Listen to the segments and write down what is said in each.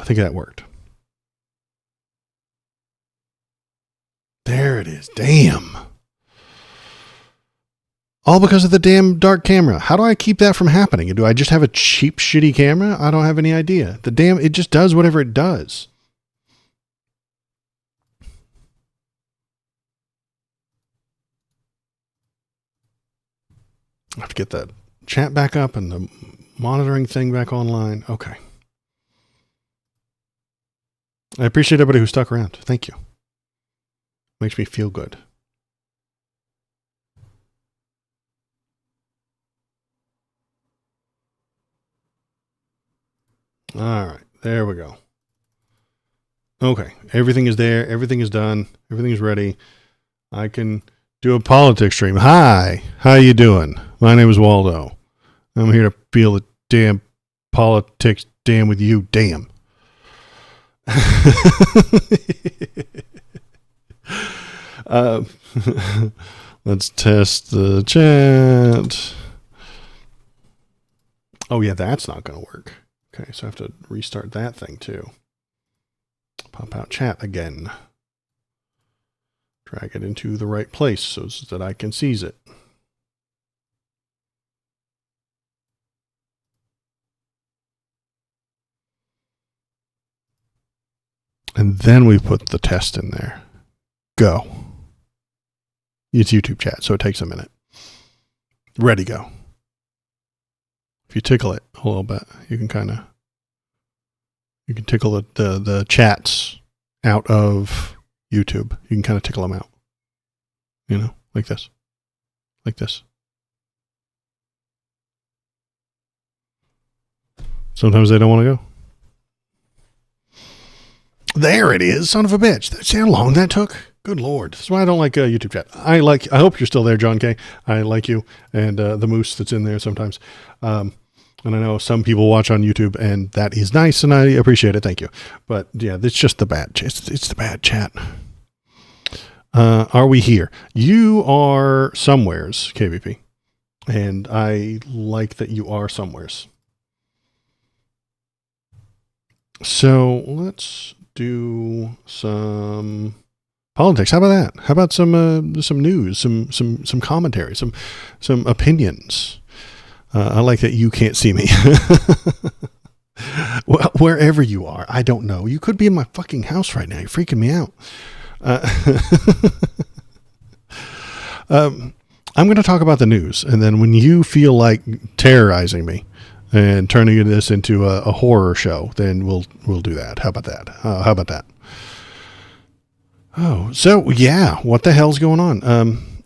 I think that worked. There it is. Damn. All because of the damn dark camera. How do I keep that from happening? Do I just have a cheap, shitty camera? I don't have any idea. It just does whatever it does. I have to get that chat back up and the monitoring thing back online. Okay. I appreciate everybody who stuck around. Thank you. Makes me feel good. All right. There we go. Okay. Everything is there. Everything is done. Everything is ready. I can do a politics stream. Hi. How you doing? My name is Waldo. I'm here to feel the damn politics damn with you. Damn. Let's test the chat. Oh yeah, that's not going to work. Okay, so I have to restart that thing too. Pop out chat again. Drag it into the right place so that I can seize it. And then we put the test in there. Go. It's YouTube chat, so it takes a minute. Ready, go. If you tickle it a little bit, you can tickle the chats out of YouTube. You can kind of tickle them out. You know, like this. Like this. Sometimes they don't want to go. There it is, son of a bitch. See how long that took? Good Lord. That's why I don't like YouTube chat. I hope you're still there, John K. I like you and the moose that's in there sometimes. And I know some people watch on YouTube, and that is nice, and I appreciate it. Thank you. But yeah, it's just the bad. It's the bad chat. Are we here? You are somewheres, KVP, and I like that you are somewheres. So let's do some politics. How about that? How about some news, some commentary, some opinions? I like that you can't see me. Well, wherever you are, I don't know. You could be in my fucking house right now. You're freaking me out. I'm going to talk about the news, and then when you feel like terrorizing me and turning this into a horror show, then we'll do that. How about that? How about that? Oh, so yeah, what the hell's going on?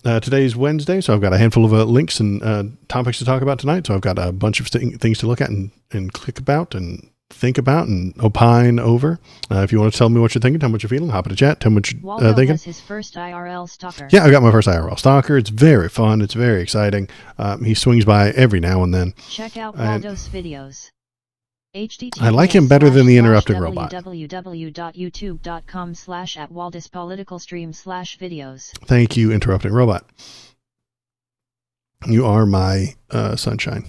Today's Wednesday, so I've got a handful of links and topics to talk about tonight. So I've got a bunch of things to look at and click about and think about and opine over. If you want to tell me what you're thinking, tell me what you're feeling, hop in the chat, tell me what you're Waldo thinking. has his first IRL stalker. Yeah, I got my first IRL stalker. It's very fun. It's very exciting. He swings by every now and then. Check out Waldo's videos. I like him better than the interrupted robot. www.youtube.com/@waldospoliticalstream/videos. Thank you, interrupting robot. You are my sunshine.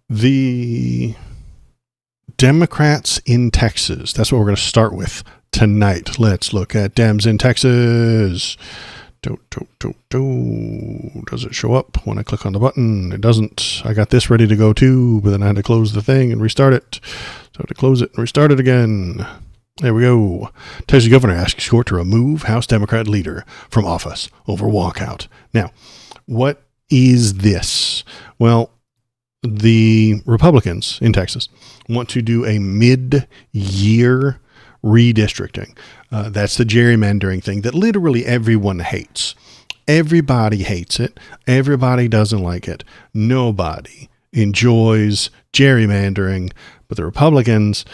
The Democrats in Texas. That's what we're going to start with tonight. Let's look at Dems in Texas. Does it show up when I click on the button? It doesn't. I got this ready to go too, but then I had to close the thing and restart it. So I had to close it and restart it again. There we go. Texas governor asks court to remove House Democrat leader from office over walkout. Now, what is this? Well, the Republicans in Texas want to do a mid-year redistricting. That's the gerrymandering thing that literally everyone hates. Everybody hates it. Everybody doesn't like it. Nobody enjoys gerrymandering, but the Republicans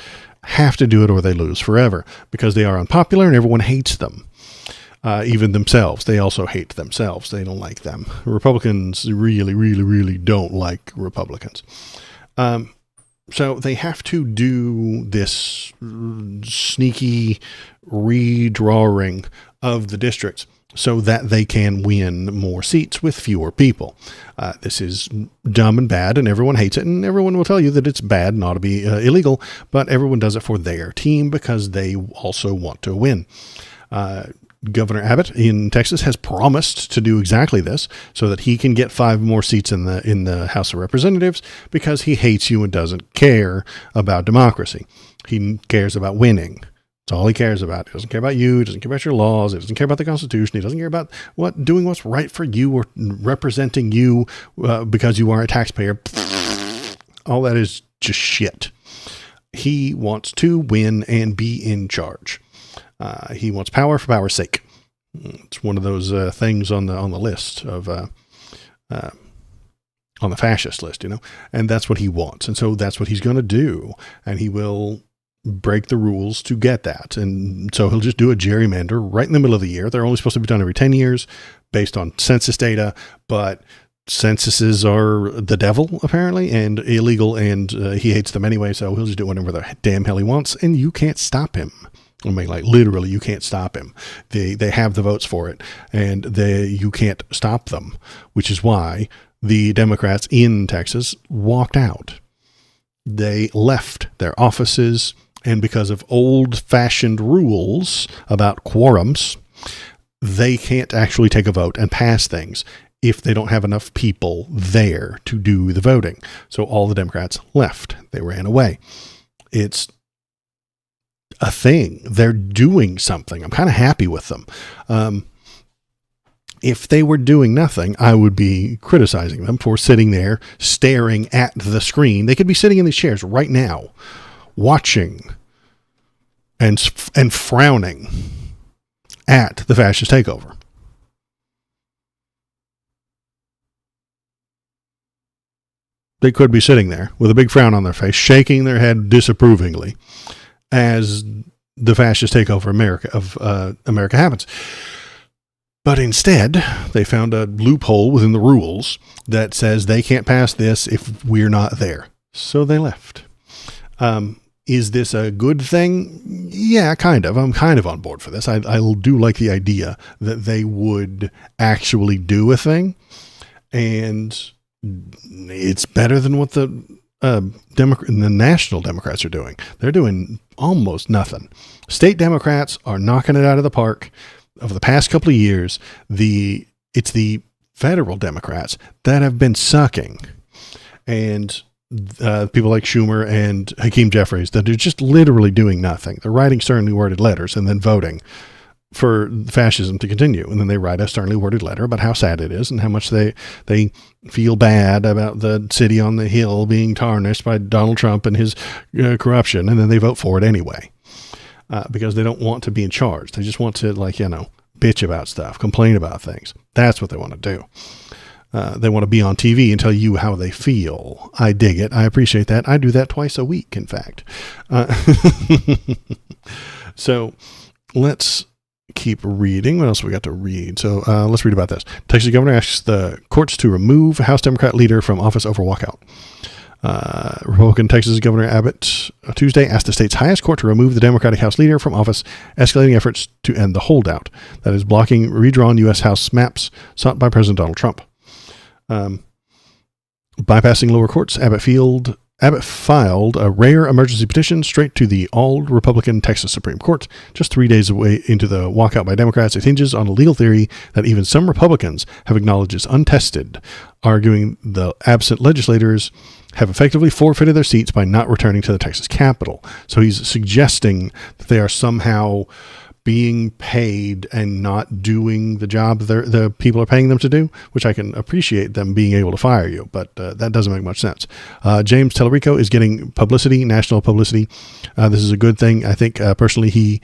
have to do it or they lose forever because they are unpopular and everyone hates them. Even themselves. They also hate themselves. They don't like them. Republicans really, really, really don't like Republicans. So they have to do this sneaky redrawing of the districts so that they can win more seats with fewer people. This is dumb and bad, and everyone hates it, and everyone will tell you that it's bad and ought to be illegal, but everyone does it for their team because they also want to win. Governor Abbott in Texas has promised to do exactly this so that he can get 5 more seats in the House of Representatives because he hates you and doesn't care about democracy. He cares about winning. That's all he cares about. He doesn't care about you. He doesn't care about your laws. He doesn't care about the Constitution. He doesn't care about doing what's right for you or representing you because you are a taxpayer. All that is just shit. He wants to win and be in charge. He wants power for power's sake. It's one of those things on the list of on the fascist list, and that's what he wants. And so that's what he's going to do. And he will break the rules to get that. And so he'll just do a gerrymander right in the middle of the year. They're only supposed to be done every 10 years based on census data, but censuses are the devil apparently and illegal, and he hates them anyway. So he'll just do whatever the damn hell he wants, and you can't stop him. I mean, like literally, you can't stop him. They have the votes for it, and you can't stop them, which is why the Democrats in Texas walked out. They left their offices, and because of old-fashioned rules about quorums, they can't actually take a vote and pass things if they don't have enough people there to do the voting. So all the Democrats left. They ran away. It's a thing. They're doing something. I'm kind of happy with them. If they were doing nothing, I would be criticizing them for sitting there staring at the screen. They could be sitting in these chairs right now, watching and frowning at the fascist takeover. They could be sitting there with a big frown on their face, shaking their head disapprovingly as the fascist takeover of America happens. But instead, they found a loophole within the rules that says they can't pass this if we're not there. So they left. Is this a good thing? Yeah, kind of. I'm kind of on board for this. I do like the idea that they would actually do a thing, and it's better than what the National Democrats are doing. They're doing almost nothing. State Democrats are knocking it out of the park. Over the past couple of years, it's the federal Democrats that have been sucking, and people like Schumer and Hakeem Jeffries that are just literally doing nothing. They're writing sternly worded letters and then voting for fascism to continue. And then they write a sternly worded letter about how sad it is and how much they feel bad about the city on the hill being tarnished by Donald Trump and his corruption. And then they vote for it anyway, because they don't want to be in charge. They just want to bitch about stuff, complain about things. That's what they want to do. They want to be on TV and tell you how they feel. I dig it. I appreciate that. I do that twice a week, in fact. So let's keep reading. What else we got to read? So let's read about this. Texas governor asks the courts to remove House Democrat leader from office over walkout. Republican Texas Governor Abbott Tuesday asked the state's highest court to remove the Democratic House leader from office, escalating efforts to end the holdout that is blocking redrawn U.S. House maps sought by President Donald Trump. Bypassing lower courts, Abbott filed a rare emergency petition straight to the all-Republican Texas Supreme Court. Just 3 days away into the walkout by Democrats, it hinges on a legal theory that even some Republicans have acknowledged is untested, arguing the absent legislators have effectively forfeited their seats by not returning to the Texas Capitol. So he's suggesting that they are somehow being paid and not doing the job the people are paying them to do, which I can appreciate them being able to fire you, but that doesn't make much sense. James Tellerico is getting publicity, national publicity. This is a good thing. I think personally he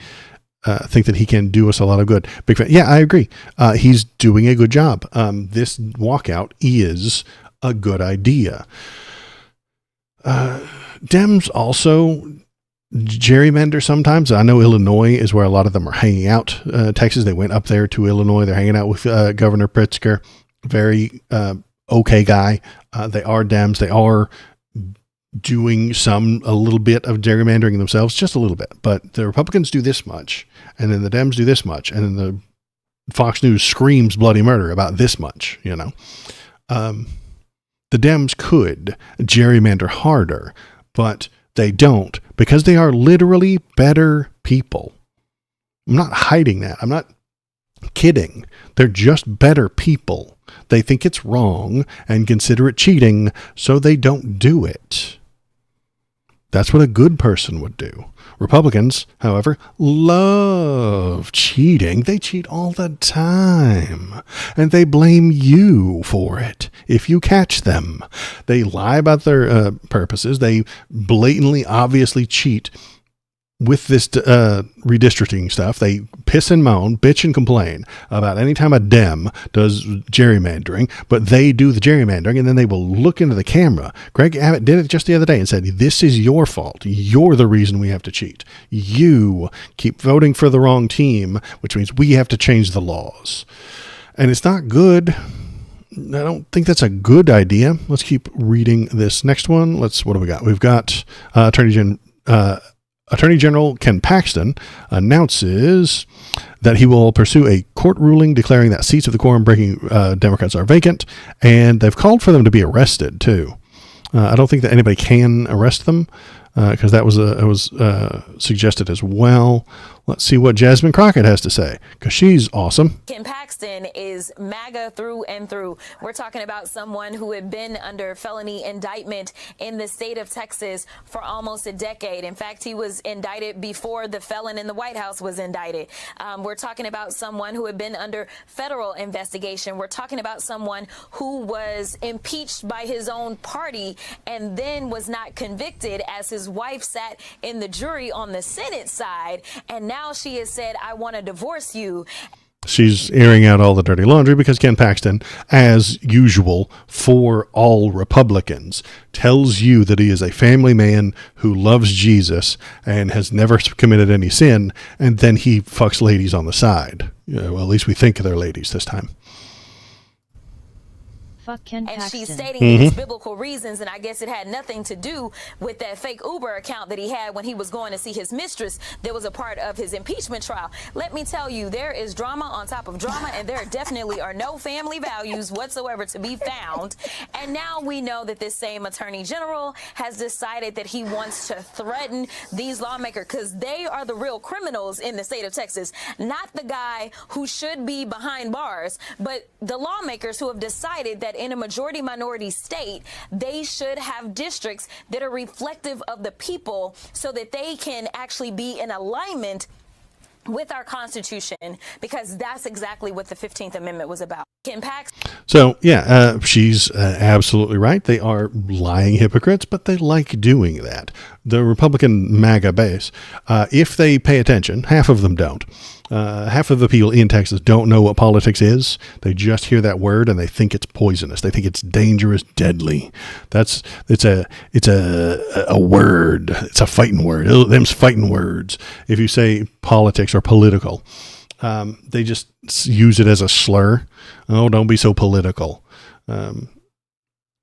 think that he can do us a lot of good. Big fan. Yeah, I agree. He's doing a good job. This walkout is a good idea. Dems also gerrymander sometimes. I know Illinois is where a lot of them are hanging out. Texas, they went up there to Illinois. They're hanging out with Governor Pritzker. Very okay guy. They are Dems. They are doing a little bit of gerrymandering themselves, just a little bit. But the Republicans do this much, and then the Dems do this much, and then the Fox News screams bloody murder about this much, The Dems could gerrymander harder, but they don't because they are literally better people. I'm not hiding that. I'm not kidding. They're just better people. They think it's wrong and consider it cheating, so they don't do it. That's what a good person would do. Republicans, however, love cheating. They cheat all the time, and they blame you for it if you catch them. They lie about their purposes. They blatantly, obviously cheat with this redistricting stuff. They piss and moan, bitch and complain about any time a Dem does gerrymandering, but they do the gerrymandering, and then they will look into the camera. Greg Abbott did it just the other day and said, this is your fault. You're the reason we have to cheat. You keep voting for the wrong team, which means we have to change the laws. And it's not good. I don't think that's a good idea. Let's keep reading this next one. What do we got? We've got Attorney General Ken Paxton announces that he will pursue a court ruling declaring that seats of the quorum-breaking Democrats are vacant, and they've called for them to be arrested, too. I don't think that anybody can arrest them, because that was suggested as well. Let's see what Jasmine Crockett has to say, because she's awesome. Ken Paxton is MAGA through and through. We're talking about someone who had been under felony indictment in the state of Texas for almost a decade. In fact, he was indicted before the felon in the White House was indicted. We're talking about someone who had been under federal investigation. We're talking about someone who was impeached by his own party and then was not convicted as his wife sat in the jury on the Senate side. And now she has said, I want to divorce you. She's airing out all the dirty laundry because Ken Paxton, as usual for all Republicans, tells you that he is a family man who loves Jesus and has never committed any sin, and then he fucks ladies on the side. Well, at least we think they're ladies this time. Fuck Ken Paxton. And she's stating these biblical reasons, and I guess it had nothing to do with that fake Uber account that he had when he was going to see his mistress that was a part of his impeachment trial. Let me tell you, there is drama on top of drama, and there definitely are no family values whatsoever to be found. And now we know that this same attorney general has decided that he wants to threaten these lawmakers because they are the real criminals in the state of Texas, not the guy who should be behind bars, but the lawmakers who have decided that in a majority minority state, they should have districts that are reflective of the people so that they can actually be in alignment with our Constitution, because that's exactly what the 15th Amendment was about. Ken Paxton. So, yeah, she's absolutely right. They are lying hypocrites, but they like doing that. The Republican MAGA base, if they pay attention, half of them don't. Half of the people in Texas don't know what politics is. They just hear that word and they think it's poisonous. They think it's dangerous, deadly. It's a word. It's a fighting word. Them's fighting words. If you say politics or political, they just use it as a slur. Oh, don't be so political.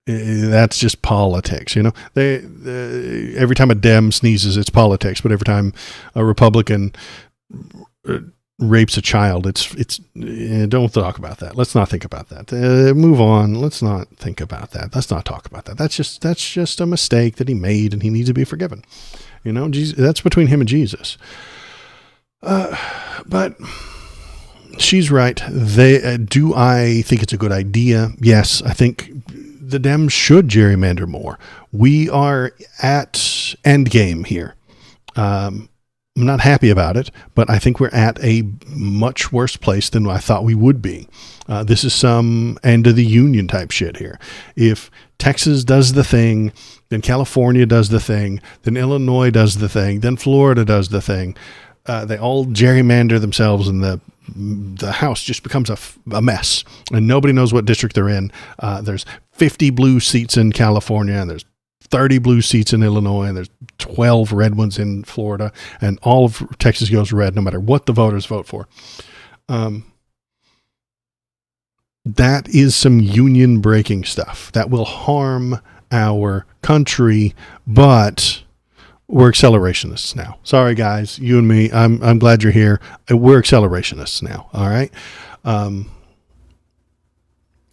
That's just politics, every time a Dem sneezes, it's politics, but every time a Republican rapes a child, it's don't talk about that. Let's not think about that. Move on. Let's not think about that. Let's not talk about that. That's just a mistake that he made, and he needs to be forgiven. Jesus, that's between him and Jesus. But she's right. Do I think it's a good idea? Yes, I think the Dems should gerrymander more. We are at endgame here. I'm not happy about it, but I think we're at a much worse place than I thought we would be. This is some end of the union type shit here. If Texas does the thing, then California does the thing, then Illinois does the thing, then Florida does the thing. They all gerrymander themselves, and the House just becomes a mess, and nobody knows what district they're in. There's 50 blue seats in California, and there's 30 blue seats in Illinois, and there's 12 red ones in Florida, and all of Texas goes red no matter what the voters vote for. That is some union breaking stuff that will harm our country, but we're accelerationists now. Sorry, guys, you and me. I'm glad you're here. We're accelerationists now. All right.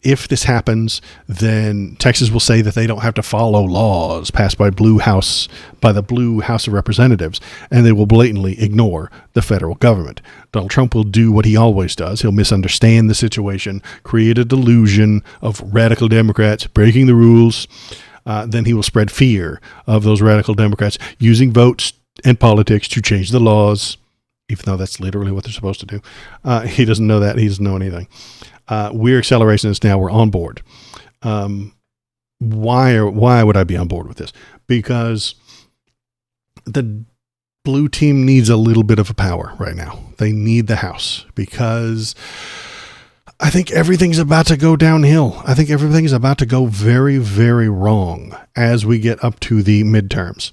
If this happens, then Texas will say that they don't have to follow laws passed by the Blue House of Representatives, and they will blatantly ignore the federal government. Donald Trump will do what he always does. He'll misunderstand the situation, create a delusion of radical Democrats breaking the rules. Then he will spread fear of those radical Democrats using votes and politics to change the laws, even though that's literally what they're supposed to do. He doesn't know that. He doesn't know anything. We're accelerationists now. We're on board. Why would I be on board with this? Because the blue team needs a little bit of a power right now. They need the House because I think everything's about to go downhill. I think everything is about to go very, very wrong as we get up to the midterms.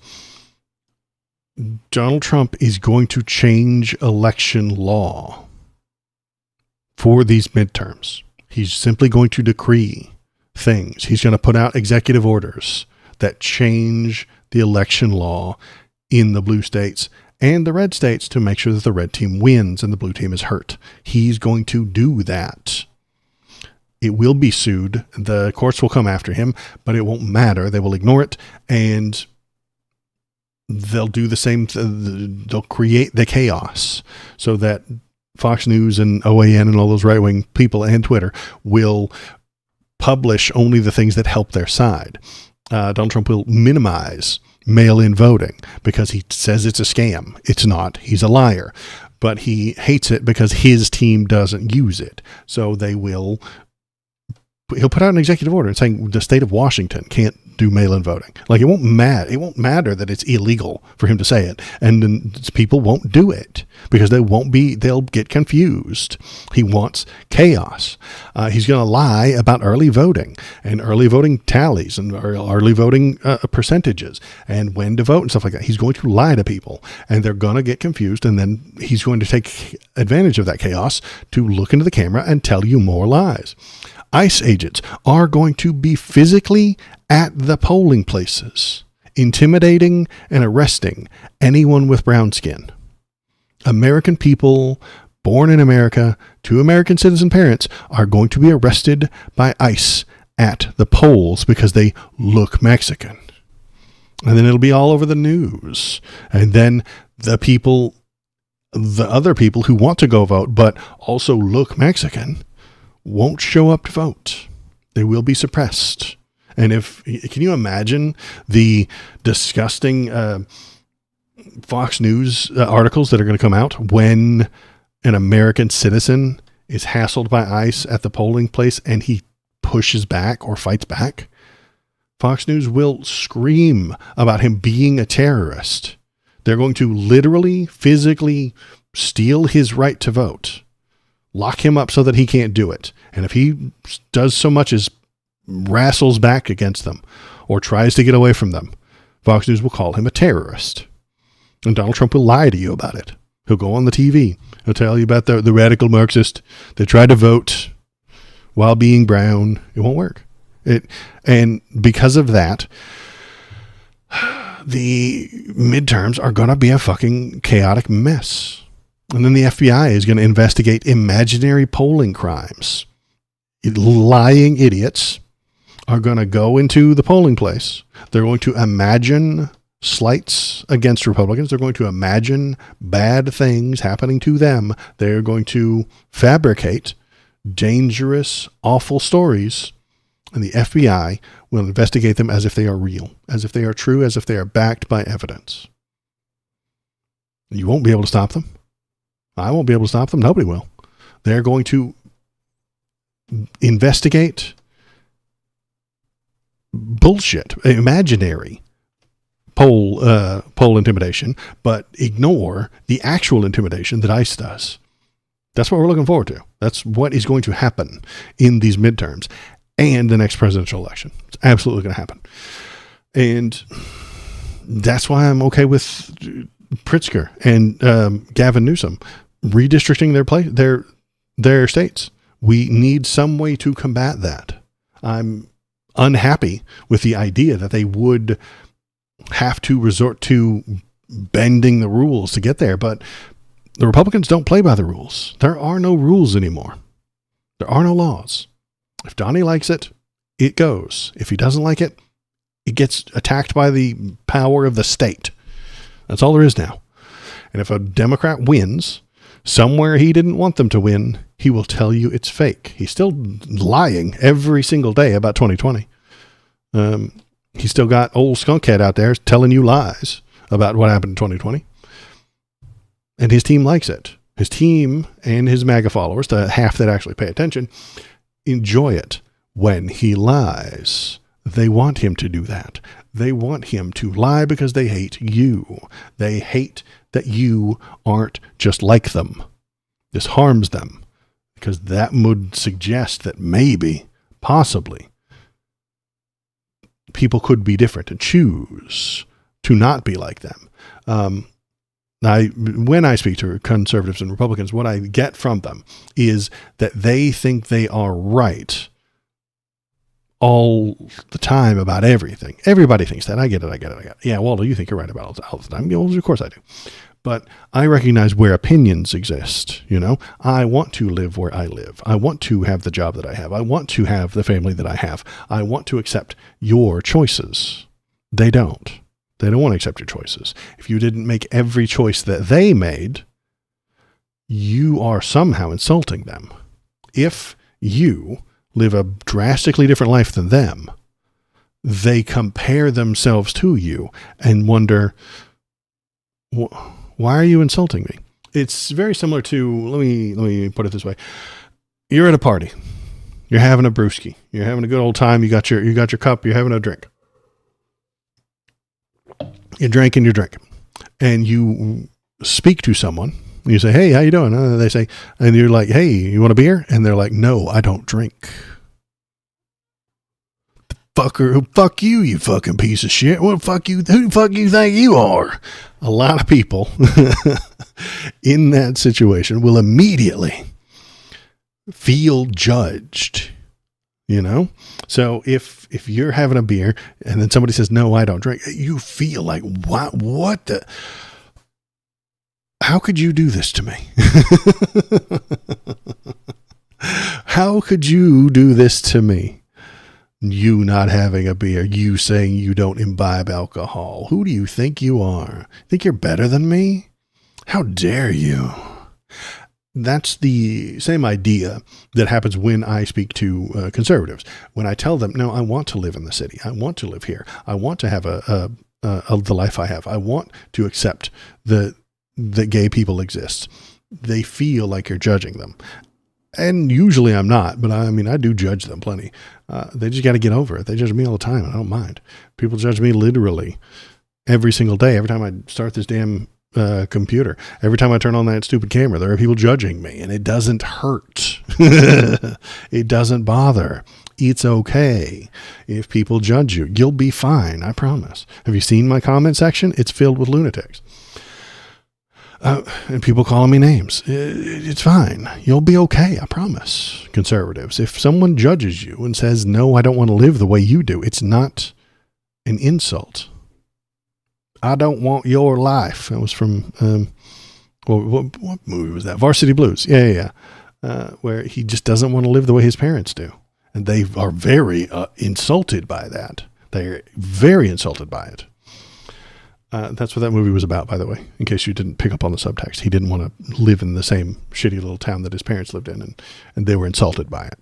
Donald Trump is going to change election law for these midterms. He's simply going to decree things. He's going to put out executive orders that change the election law in the blue states and the red states to make sure that the red team wins and the blue team is hurt. He's going to do that. It will be sued. The courts will come after him, but it won't matter. They will ignore it, and they'll do the same. They'll create the chaos so that Fox News and OAN and all those right-wing people and Twitter will publish only the things that help their side. Donald Trump will minimize mail-in voting because he says it's a scam. It's not. He's a liar. But he hates it because his team doesn't use it. So he'll put out an executive order saying the state of Washington can't do mail-in voting. Like, it won't matter that it's illegal for him to say it. And then people won't do it because they'll get confused. He wants chaos. He's going to lie about early voting and early voting tallies and early voting percentages and when to vote and stuff like that. He's going to lie to people and they're going to get confused. And then he's going to take advantage of that chaos to look into the camera and tell you more lies. ICE agents are going to be physically at the polling places, intimidating and arresting anyone with brown skin. American people born in America to American citizen parents are going to be arrested by ICE at the polls because they look Mexican. And then it'll be all over the news. And then the other people who want to go vote but also look Mexican won't show up to vote. They will be suppressed. And can you imagine the disgusting Fox News articles that are going to come out when an American citizen is hassled by ICE at the polling place and he pushes back or fights back? Fox News will scream about him being a terrorist. They're going to literally, physically steal his right to vote. Lock him up so that he can't do it. And if he does so much as wrestles back against them or tries to get away from them, Fox News will call him a terrorist. And Donald Trump will lie to you about it. He'll go on the TV. He'll tell you about the radical Marxist that tried to vote while being brown. It won't work. And because of that, the midterms are going to be a fucking chaotic mess. And then the FBI is going to investigate imaginary polling crimes. Lying idiots are going to go into the polling place. They're going to imagine slights against Republicans. They're going to imagine bad things happening to them. They're going to fabricate dangerous, awful stories. And the FBI will investigate them as if they are real, as if they are true, as if they are backed by evidence. You won't be able to stop them. I won't be able to stop them. Nobody will. They're going to investigate bullshit, imaginary poll intimidation, but ignore the actual intimidation that ICE does. That's what we're looking forward to. That's what is going to happen in these midterms and the next presidential election. It's absolutely going to happen. And that's why I'm okay with Pritzker and Gavin Newsom redistricting their states. We need some way to combat that. I'm unhappy with the idea that they would have to resort to bending the rules to get there, but the Republicans don't play by the rules. There are no rules anymore. There are no laws. If Donnie likes it, it goes. If he doesn't like it, it gets attacked by the power of the state. That's all there is now. And if a Democrat wins somewhere he didn't want them to win, he will tell you it's fake. He's still lying every single day about 2020. He's still got old skunkhead out there telling you lies about what happened in 2020. And his team likes it. His team and his MAGA followers, the half that actually pay attention, enjoy it when he lies. They want him to do that. They want him to lie because they hate you. They hate that you aren't just like them. This harms them because that would suggest that maybe, possibly, people could be different and choose to not be like them. When I speak to conservatives and Republicans, what I get from them is that they think they are right all the time about everything. Everybody thinks that. I get it. Yeah, Waldo, you think you're right about it all the time. Yeah, well, of course I do. But I recognize where opinions exist. You know, I want to live where I live. I want to have the job that I have. I want to have the family that I have. I want to accept your choices. They don't. They don't want to accept your choices. If you didn't make every choice that they made, you are somehow insulting them. If you live a drastically different life than them, they compare themselves to you and wonder, why are you insulting me? It's very similar to, let me put it this way. You're at a party. You're having a brewski. You're having a good old time. You got your cup. You're having a drink. You're drinking your drink. And you speak to someone. You say, hey, how you doing? They say, and you're like, hey, you want a beer? And they're like, no, I don't drink. Fucker, fuck you, you fucking piece of shit. What fuck you? Who the fuck you think you are? A lot of people in that situation will immediately feel judged. You know? So if you're having a beer and then somebody says, no, I don't drink, you feel like, what the? How could you do this to me? How could you do this to me? You not having a beer, you saying you don't imbibe alcohol. Who do you think you are? Think you're better than me? How dare you? That's the same idea that happens when I speak to conservatives. When I tell them, no, I want to live in the city. I want to live here. I want to have the life I have. I want to accept that gay people exist. They feel like you're judging them. And usually I'm not, but I mean, I do judge them plenty. They just got to get over it. They judge me all the time. I don't mind. People judge me literally every single day. Every time I start this damn computer, every time I turn on that stupid camera, there are people judging me, and it doesn't hurt. It doesn't bother. It's okay. If people judge you, you'll be fine. I promise. Have you seen my comment section? It's filled with lunatics. And people calling me names. It's fine. You'll be okay. I promise. Conservatives. If someone judges you and says, no, I don't want to live the way you do, it's not an insult. I don't want your life. That was from, what movie was that? Varsity Blues. Yeah. Where he just doesn't want to live the way his parents do. And they are very insulted by that. They're very insulted by it. That's what that movie was about, by the way, in case you didn't pick up on the subtext. He didn't want to live in the same shitty little town that his parents lived in, and they were insulted by it.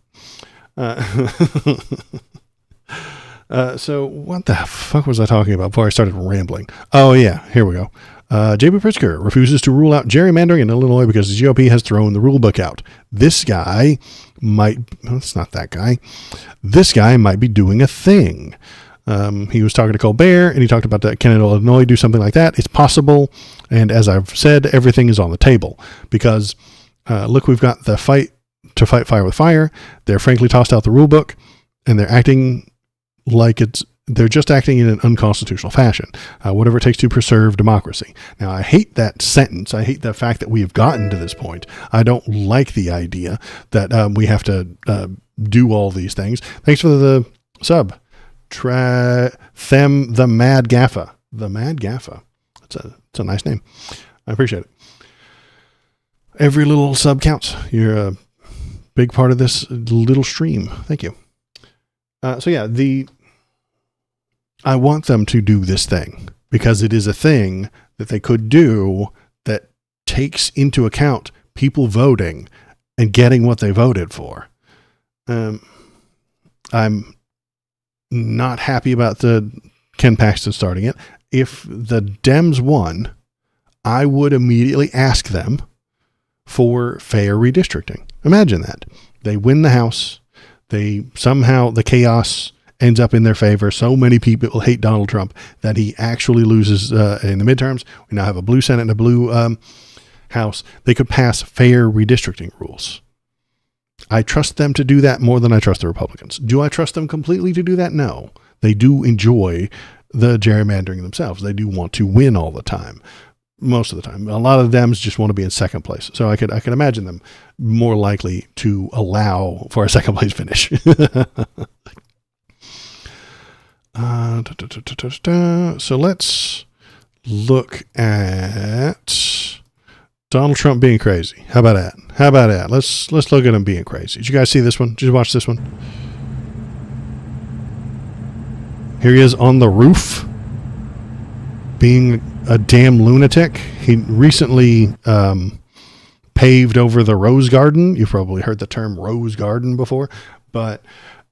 So what the fuck was I talking about before I started rambling? Oh, yeah, here we go. J.B. Pritzker refuses to rule out gerrymandering in Illinois because the GOP has thrown the rule book out. This guy it's not that guy. This guy might be doing a thing. He was talking to Colbert, and he talked about that. Can Illinois do something like that? It's possible. And as I've said, everything is on the table because, look, we've got the fight to fight fire with fire. They're frankly tossed out the rule book, and they're acting like they're just acting in an unconstitutional fashion, whatever it takes to preserve democracy. Now, I hate that sentence. I hate the fact that we have gotten to this point. I don't like the idea that we have to do all these things. Thanks for the sub. The Mad Gaffa. The Mad Gaffa. It's a nice name. I appreciate it. Every little sub counts. You're a big part of this little stream. Thank you. So yeah, I want them to do this thing because it is a thing that they could do that takes into account people voting and getting what they voted for. I'm not happy about the Ken Paxton starting it. If the Dems won, I would immediately ask them for fair redistricting. Imagine that. They win the House. Somehow the chaos ends up in their favor. So many people hate Donald Trump that he actually loses in the midterms. We now have a blue Senate and a blue House. They could pass fair redistricting rules. I trust them to do that more than I trust the Republicans. Do I trust them completely to do that? No. They do enjoy the gerrymandering themselves. They do want to win all the time. Most of the time. A lot of them just want to be in second place. So I could imagine them more likely to allow for a second place finish. So let's look at Donald Trump being crazy. How about that? Let's look at him being crazy. Did you guys see this one? Did you watch this one? Here he is on the roof being a damn lunatic. He recently paved over the Rose Garden. You've probably heard the term Rose Garden before, but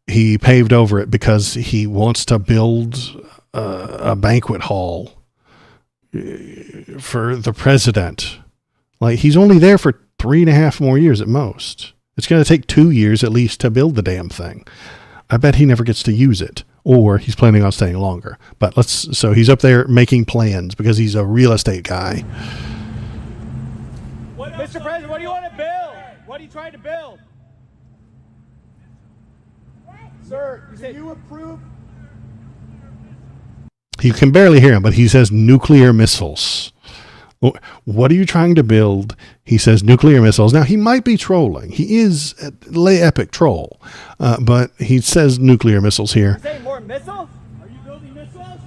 he paved over it because he wants to build a banquet hall for the president. Like, he's only there for 3.5 more years at most. It's going to take 2 years at least to build the damn thing. I bet he never gets to use it, or he's planning on staying longer. But so he's up there making plans because he's a real estate guy. Mr. President, what do you want to build? What are you trying to build? Sir, do you approve? You can barely hear him, but he says nuclear missiles. What are you trying to build? He says nuclear missiles. Now, he might be trolling. He is a lay epic troll, but he says nuclear missiles here. You saying more missiles? Are you building missiles?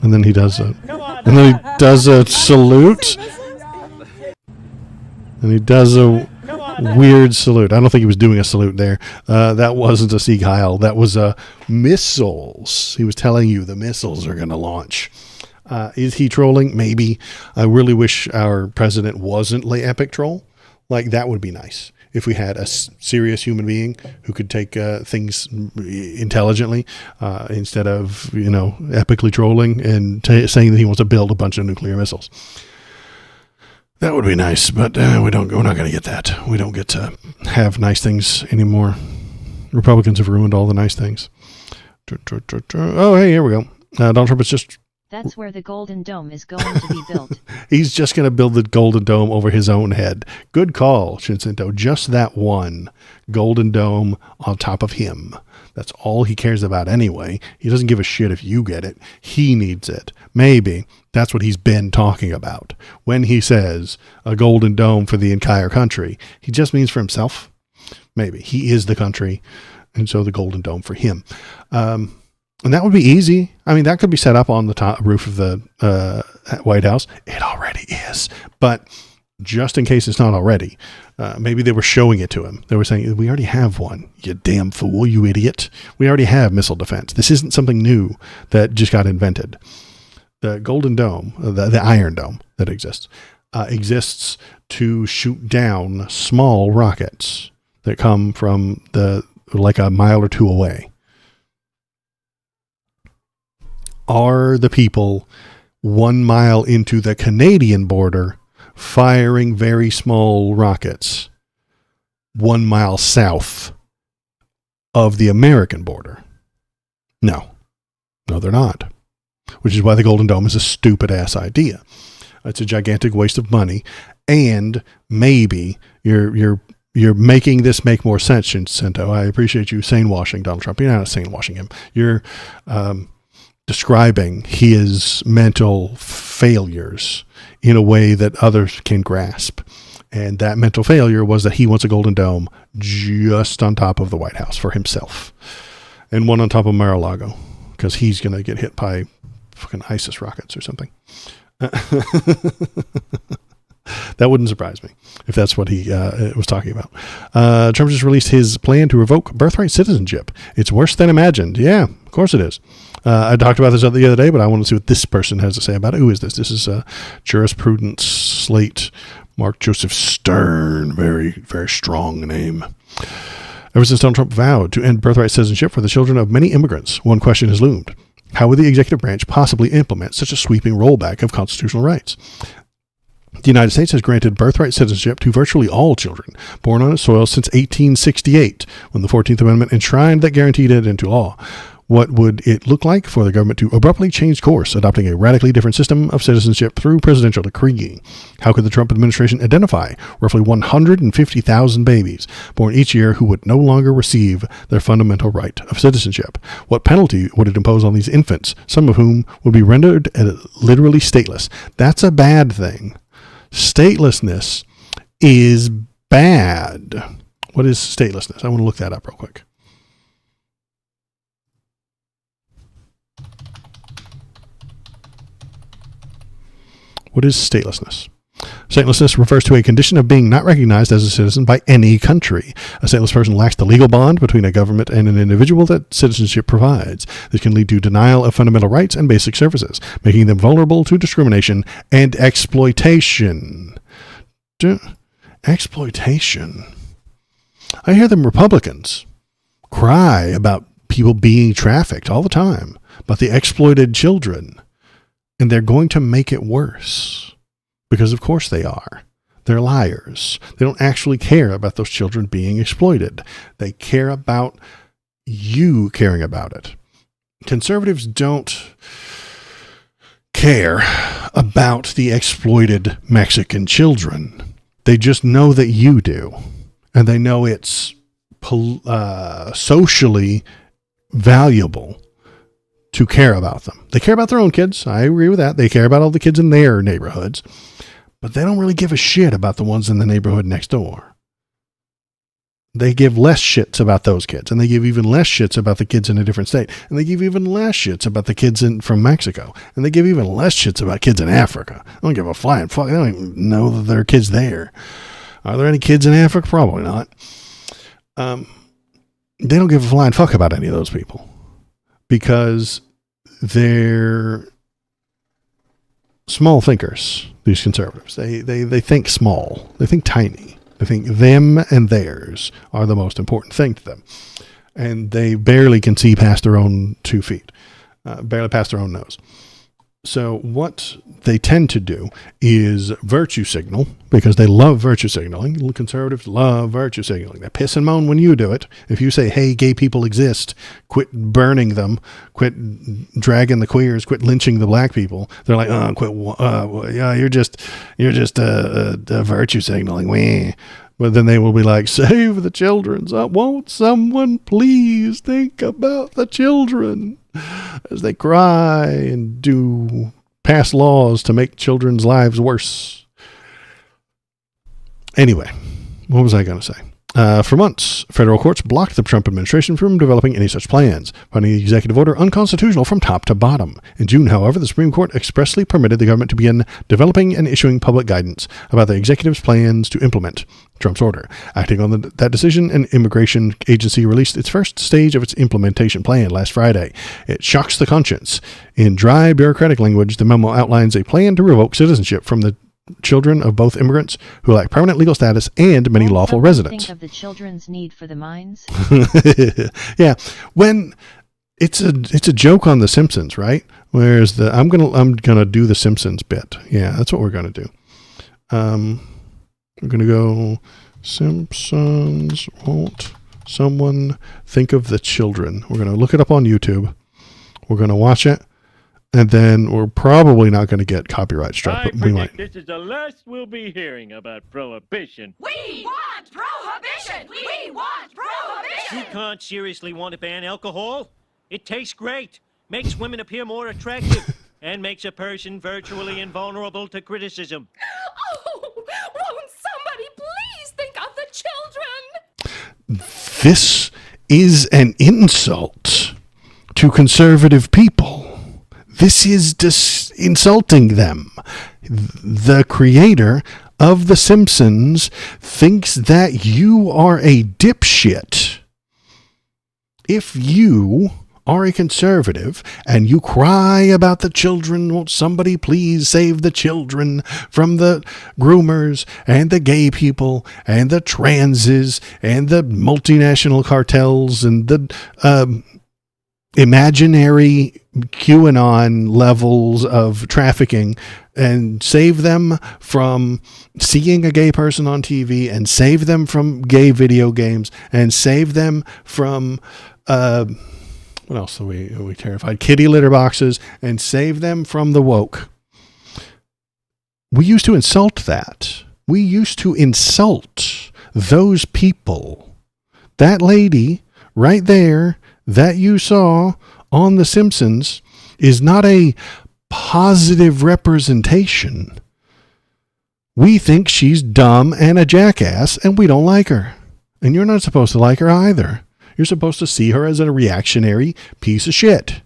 And then he does a salute. And he does a weird salute. I don't think he was doing a salute there. That wasn't a Sieg Heil. That was missiles. He was telling you the missiles are going to launch. Is he trolling? Maybe. I really wish our president wasn't lay epic troll. Like, that would be nice. If we had a serious human being who could take things intelligently instead of, epically trolling and saying that he wants to build a bunch of nuclear missiles. That would be nice, but we're not going to get that. We don't get to have nice things anymore. Republicans have ruined all the nice things. Oh, hey, here we go. Donald Trump is just... That's where the Golden Dome is going to be built. He's just going to build the Golden Dome over his own head. Good call, Shinsinto. Just that one Golden Dome on top of him. That's all he cares about anyway. He doesn't give a shit if you get it. He needs it. Maybe that's what he's been talking about. When he says a Golden Dome for the entire country, he just means for himself. Maybe. He is the country, and so the Golden Dome for him. And that would be easy. I mean, that could be set up on the top roof of the White House. It already is. But just in case it's not already, maybe they were showing it to him. They were saying, we already have one, you damn fool, you idiot. We already have missile defense. This isn't something new that just got invented. The Golden Dome, the Iron Dome that exists to shoot down small rockets that come from like a mile or two away. Are the people 1 mile into the Canadian border firing very small rockets 1 mile south of the American border? No, they're not. Which is why the Golden Dome is a stupid ass idea. It's a gigantic waste of money, and maybe you're making this make more sense, Shinto. I appreciate you sane washing Donald Trump. You're not sane washing him. You're describing his mental failures in a way that others can grasp. And that mental failure was that he wants a Golden Dome just on top of the White House for himself. And one on top of Mar-a-Lago, because he's going to get hit by fucking ISIS rockets or something. That wouldn't surprise me if that's what he was talking about. Trump just released his plan to revoke birthright citizenship. It's worse than imagined. Yeah, of course it is. I talked about this the other day, but I want to see what this person has to say about it. Who is this? This is Jurisprudence Slate, Mark Joseph Stern. Very, very strong name. Ever since Donald Trump vowed to end birthright citizenship for the children of many immigrants, one question has loomed. How would the executive branch possibly implement such a sweeping rollback of constitutional rights? The United States has granted birthright citizenship to virtually all children born on its soil since 1868, when the 14th Amendment enshrined that guaranteed it into law. What would it look like for the government to abruptly change course, adopting a radically different system of citizenship through presidential decree? How could the Trump administration identify roughly 150,000 babies born each year who would no longer receive their fundamental right of citizenship? What penalty would it impose on these infants, some of whom would be rendered literally stateless? That's a bad thing. Statelessness is bad. What is statelessness? I want to look that up real quick. What is statelessness? Statelessness refers to a condition of being not recognized as a citizen by any country. A stateless person lacks the legal bond between a government and an individual that citizenship provides. This can lead to denial of fundamental rights and basic services, making them vulnerable to discrimination and exploitation. Exploitation. I hear them Republicans cry about people being trafficked all the time, about the exploited children. And they're going to make it worse. Because of course they are. They're liars. They don't actually care about those children being exploited. They care about you caring about it. Conservatives don't care about the exploited Mexican children. They just know that you do. And they know it's socially valuable to care about them. They care about their own kids. I agree with that. They care about all the kids in their neighborhoods, but they don't really give a shit about the ones in the neighborhood next door. They give less shits about those kids, and they give even less shits about the kids in a different state, and they give even less shits about the kids from Mexico, and they give even less shits about kids in Africa. They don't give a flying fuck. They don't even know that there are kids there. Are there any kids in Africa? Probably not. They don't give a flying fuck about any of those people. Because they're small thinkers, these conservatives. They think small. They think tiny. They think them and theirs are the most important thing to them. And they barely can see past their own 2 feet, barely past their own nose. So what they tend to do is virtue signal, because they love virtue signaling. Conservatives love virtue signaling. They piss and moan when you do it. If you say, hey, gay people exist, quit burning them, quit dragging the queers, quit lynching the black people, they're like, yeah, you're just virtue signaling. Wah. But then they will be like, save the children. Won't someone please think about the children as they cry and do pass laws to make children's lives worse. Anyway, what was I going to say? For months, federal courts blocked the Trump administration from developing any such plans, finding the executive order unconstitutional from top to bottom. In June, however, the Supreme Court expressly permitted the government to begin developing and issuing public guidance about the executive's plans to implement Trump's order. Acting on that decision, an immigration agency released its first stage of its implementation plan last Friday. It shocks the conscience. In dry, bureaucratic language, the memo outlines a plan to revoke citizenship from the children of both immigrants who lack permanent legal status and many lawful residents. Think of the children's need for the mines. Yeah, when it's a joke on The Simpsons, right? Whereas I'm gonna do the Simpsons bit. Yeah, that's what we're gonna do. We're gonna go Simpsons. Won't someone think of the children? We're gonna look it up on YouTube. We're gonna watch it. And then we're probably not going to get copyright struck, but we might. This is the last we'll be hearing about prohibition. We want prohibition! We want prohibition! You can't seriously want to ban alcohol? It tastes great, makes women appear more attractive, and makes a person virtually invulnerable to criticism. Oh, won't somebody please think of the children? This is an insult to conservative people. This is insulting them. The creator of The Simpsons thinks that you are a dipshit if you are a conservative and you cry about the children, won't somebody please save the children from the groomers and the gay people and the transes and the multinational cartels and the imaginary QAnon levels of trafficking, and save them from seeing a gay person on TV, and save them from gay video games, and save them from what else are we terrified? Kitty litter boxes, and save them from the woke. We used to insult that. We used to insult those people. That lady right there that you saw on The Simpsons is not a positive representation. We think she's dumb and a jackass, and we don't like her. And you're not supposed to like her either. You're supposed to see her as a reactionary piece of shit.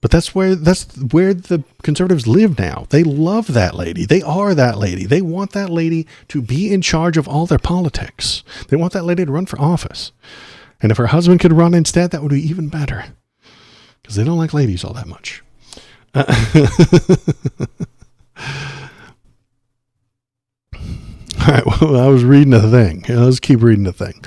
But that's where the conservatives live now. They love that lady. They are that lady. They want that lady to be in charge of all their politics. They want that lady to run for office. And if her husband could run instead, that would be even better. Because they don't like ladies all that much. All right, well, I was reading a thing. Let's keep reading the thing.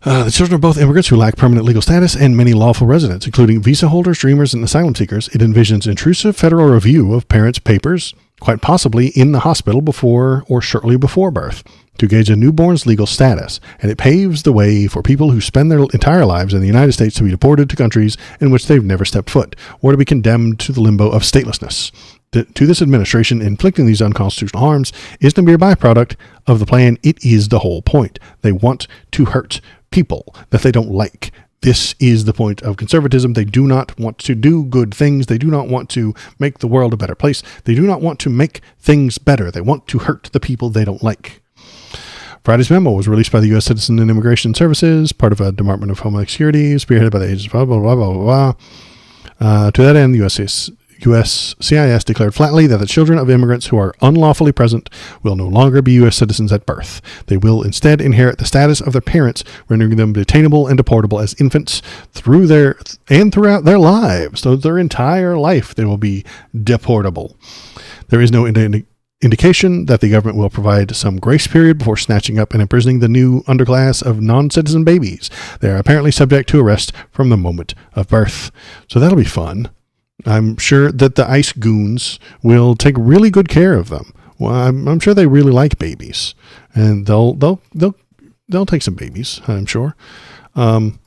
The children are both immigrants who lack permanent legal status and many lawful residents, including visa holders, dreamers, and asylum seekers. It envisions intrusive federal review of parents' papers, quite possibly in the hospital before or shortly before birth, to gauge a newborn's legal status, and it paves the way for people who spend their entire lives in the United States to be deported to countries in which they've never stepped foot, or to be condemned to the limbo of statelessness. To this administration, inflicting these unconstitutional harms isn't a mere byproduct of the plan. It is the whole point. They want to hurt people that they don't like. This is the point of conservatism. They do not want to do good things. They do not want to make the world a better place. They do not want to make things better. They want to hurt the people they don't like. Friday's memo was released by the U.S. Citizen and Immigration Services, part of a Department of Homeland Security, spearheaded by the agency, blah, blah, blah, blah, blah, blah. To that end, the USCIS declared flatly that the children of immigrants who are unlawfully present will no longer be U.S. citizens at birth. They will instead inherit the status of their parents, rendering them detainable and deportable as infants throughout their lives. So their entire life they will be deportable. There is no indication that the government will provide some grace period before snatching up and imprisoning the new underclass of non-citizen babies. They are apparently subject to arrest from the moment of birth. So that'll be fun. I'm sure that the ICE goons will take really good care of them. Well, I'm sure they really like babies, and they'll take some babies, I'm sure. On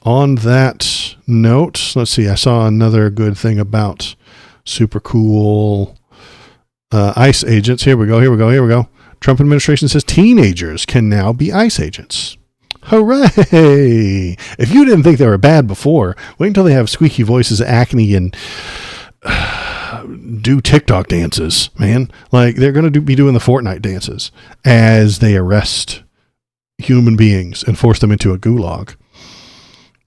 that note, let's see. I saw another good thing about super cool ICE agents. Here we go. Trump administration says teenagers can now be ICE agents. Hooray! If you didn't think they were bad before, wait until they have squeaky voices, acne, and do TikTok dances, man. Like, they're going to be doing the Fortnite dances as they arrest human beings and force them into a gulag.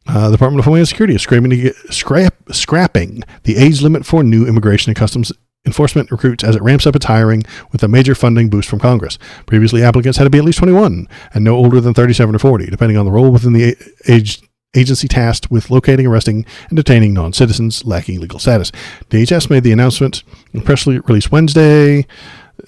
The Department of Homeland Security is scrapping the age limit for new immigration and customs enforcement recruits as it ramps up its hiring with a major funding boost from Congress. Previously, applicants had to be at least 21 and no older than 37 or 40, depending on the role within the agency tasked with locating, arresting, and detaining non-citizens lacking legal status. DHS made the announcement in a press release Wednesday.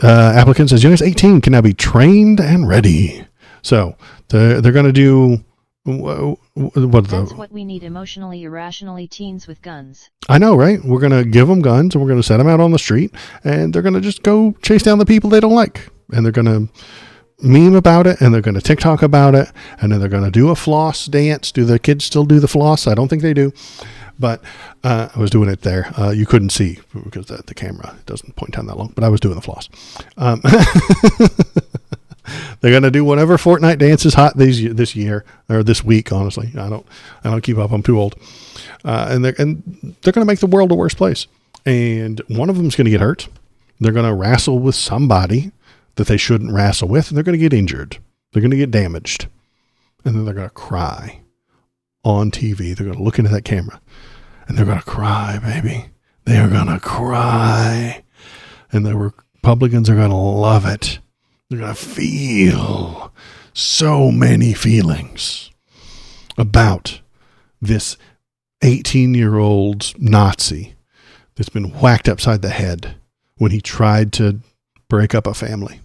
Applicants as young as 18 can now be trained and ready. So they're going to do That's what we need: emotionally, irrationally teens with guns. I know, right? We're going to give them guns and we're going to set them out on the street and they're going to just go chase down the people they don't like. And they're going to meme about it and they're going to TikTok about it. And then they're going to do a floss dance. Do the kids still do the floss? I don't think they do. But I was doing it there. You couldn't see because the camera doesn't point down that long. But I was doing the floss. They're going to do whatever Fortnite dance is hot this year or this week. Honestly, I don't keep up. I'm too old. And they're going to make the world a worse place. And one of them's going to get hurt. They're going to wrestle with somebody that they shouldn't wrestle with. And they're going to get injured. They're going to get damaged. And then they're going to cry on TV. They're going to look into that camera and they're going to cry, baby. They are going to cry. And the Republicans are going to love it. They're going to feel so many feelings about this 18-year-old Nazi that's been whacked upside the head when he tried to break up a family.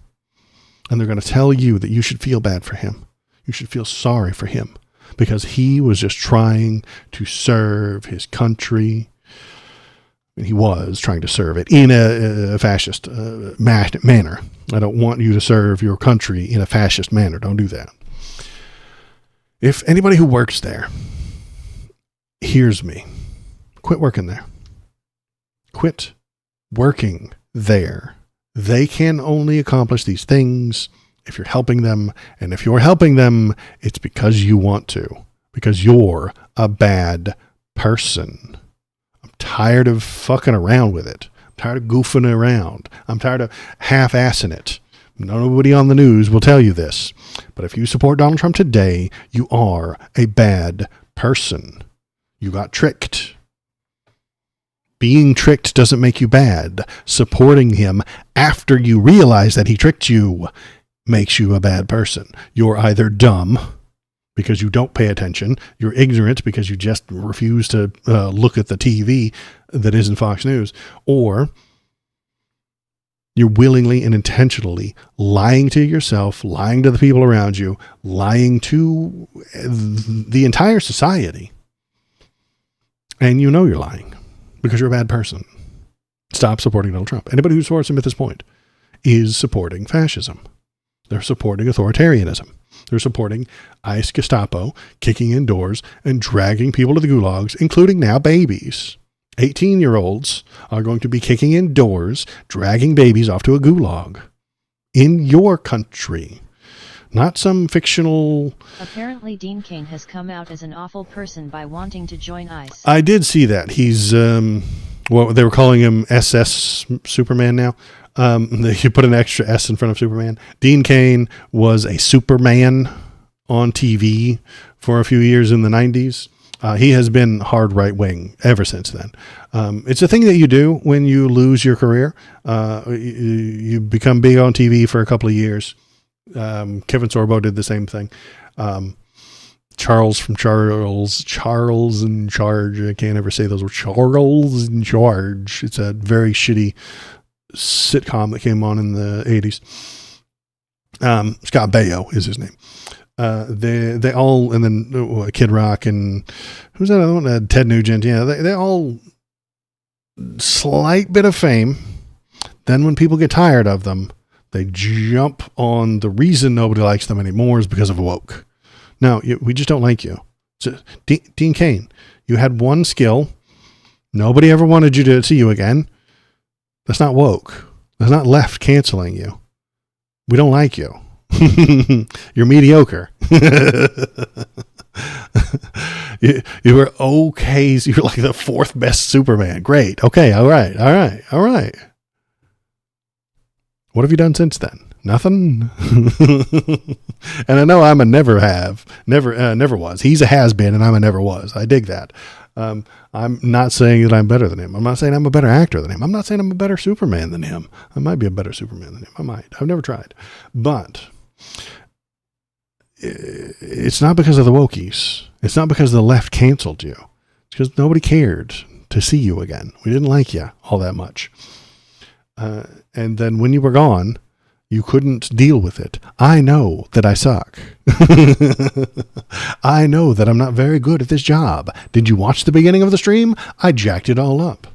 And they're going to tell you that you should feel bad for him. You should feel sorry for him because he was just trying to serve his country. And he was trying to serve it in a fascist manner. I don't want you to serve your country in a fascist manner. Don't do that. If anybody who works there hears me, quit working there. Quit working there. They can only accomplish these things if you're helping them. And if you're helping them, it's because you want to. Because you're a bad person. I'm tired of fucking around with it. I'm tired of goofing around. I'm tired of half-assing it. Nobody on the news will tell you this. But if you support Donald Trump today, you are a bad person. You got tricked. Being tricked doesn't make you bad. Supporting him after you realize that he tricked you makes you a bad person. You're either dumb because you don't pay attention. You're ignorant because you just refuse to look at the TV that isn't Fox News. Or you're willingly and intentionally lying to yourself, lying to the people around you, lying to the entire society. And you know you're lying. Because you're a bad person. Stop supporting Donald Trump. Anybody who supports him at this point is supporting fascism. They're supporting authoritarianism. They're supporting ICE Gestapo kicking in doors and dragging people to the gulags, including now babies. 18-year-olds are going to be kicking in doors, dragging babies off to a gulag in your country. Not some fictional... Apparently Dean Cain has come out as an awful person by wanting to join ICE. I did see that. He's, well, they were calling him SS Superman now. You put an extra S in front of Superman. Dean Cain was a Superman on TV for a few years in the 90s. He has been hard right-wing ever since then. It's a thing that you do when you lose your career. You become big on TV for a couple of years. Kevin Sorbo did the same thing. Charles in Charge. I can't ever say those words. Charles in Charge. It's a very shitty sitcom that came on in the 80s. Scott Baio is his name. They all, and then Kid Rock and who's that other one? Ted Nugent. Yeah, they all slight bit of fame. Then when people get tired of them, they jump on the reason nobody likes them anymore is because of woke. No, we just don't like you. So, Dean Cain, you had one skill. Nobody ever wanted you to see you again. That's not woke. That's not left canceling you. We don't like you. You're mediocre. You were okay. You're like the fourth best Superman. Great. Okay. All right. What have you done since then? Nothing. And I know I'm a never was. He's a has been and I'm a never was. I dig that. I'm not saying that I'm better than him. I'm not saying I'm a better actor than him. I'm not saying I'm a better Superman than him. I might be a better Superman than him. I might. I've never tried. But it's not because of the wokies. It's not because the left canceled you. It's because nobody cared to see you again. We didn't like you all that much. And then when you were gone, you couldn't deal with it. I know that I suck. I know that I'm not very good at this job. Did you watch the beginning of the stream? I jacked it all up.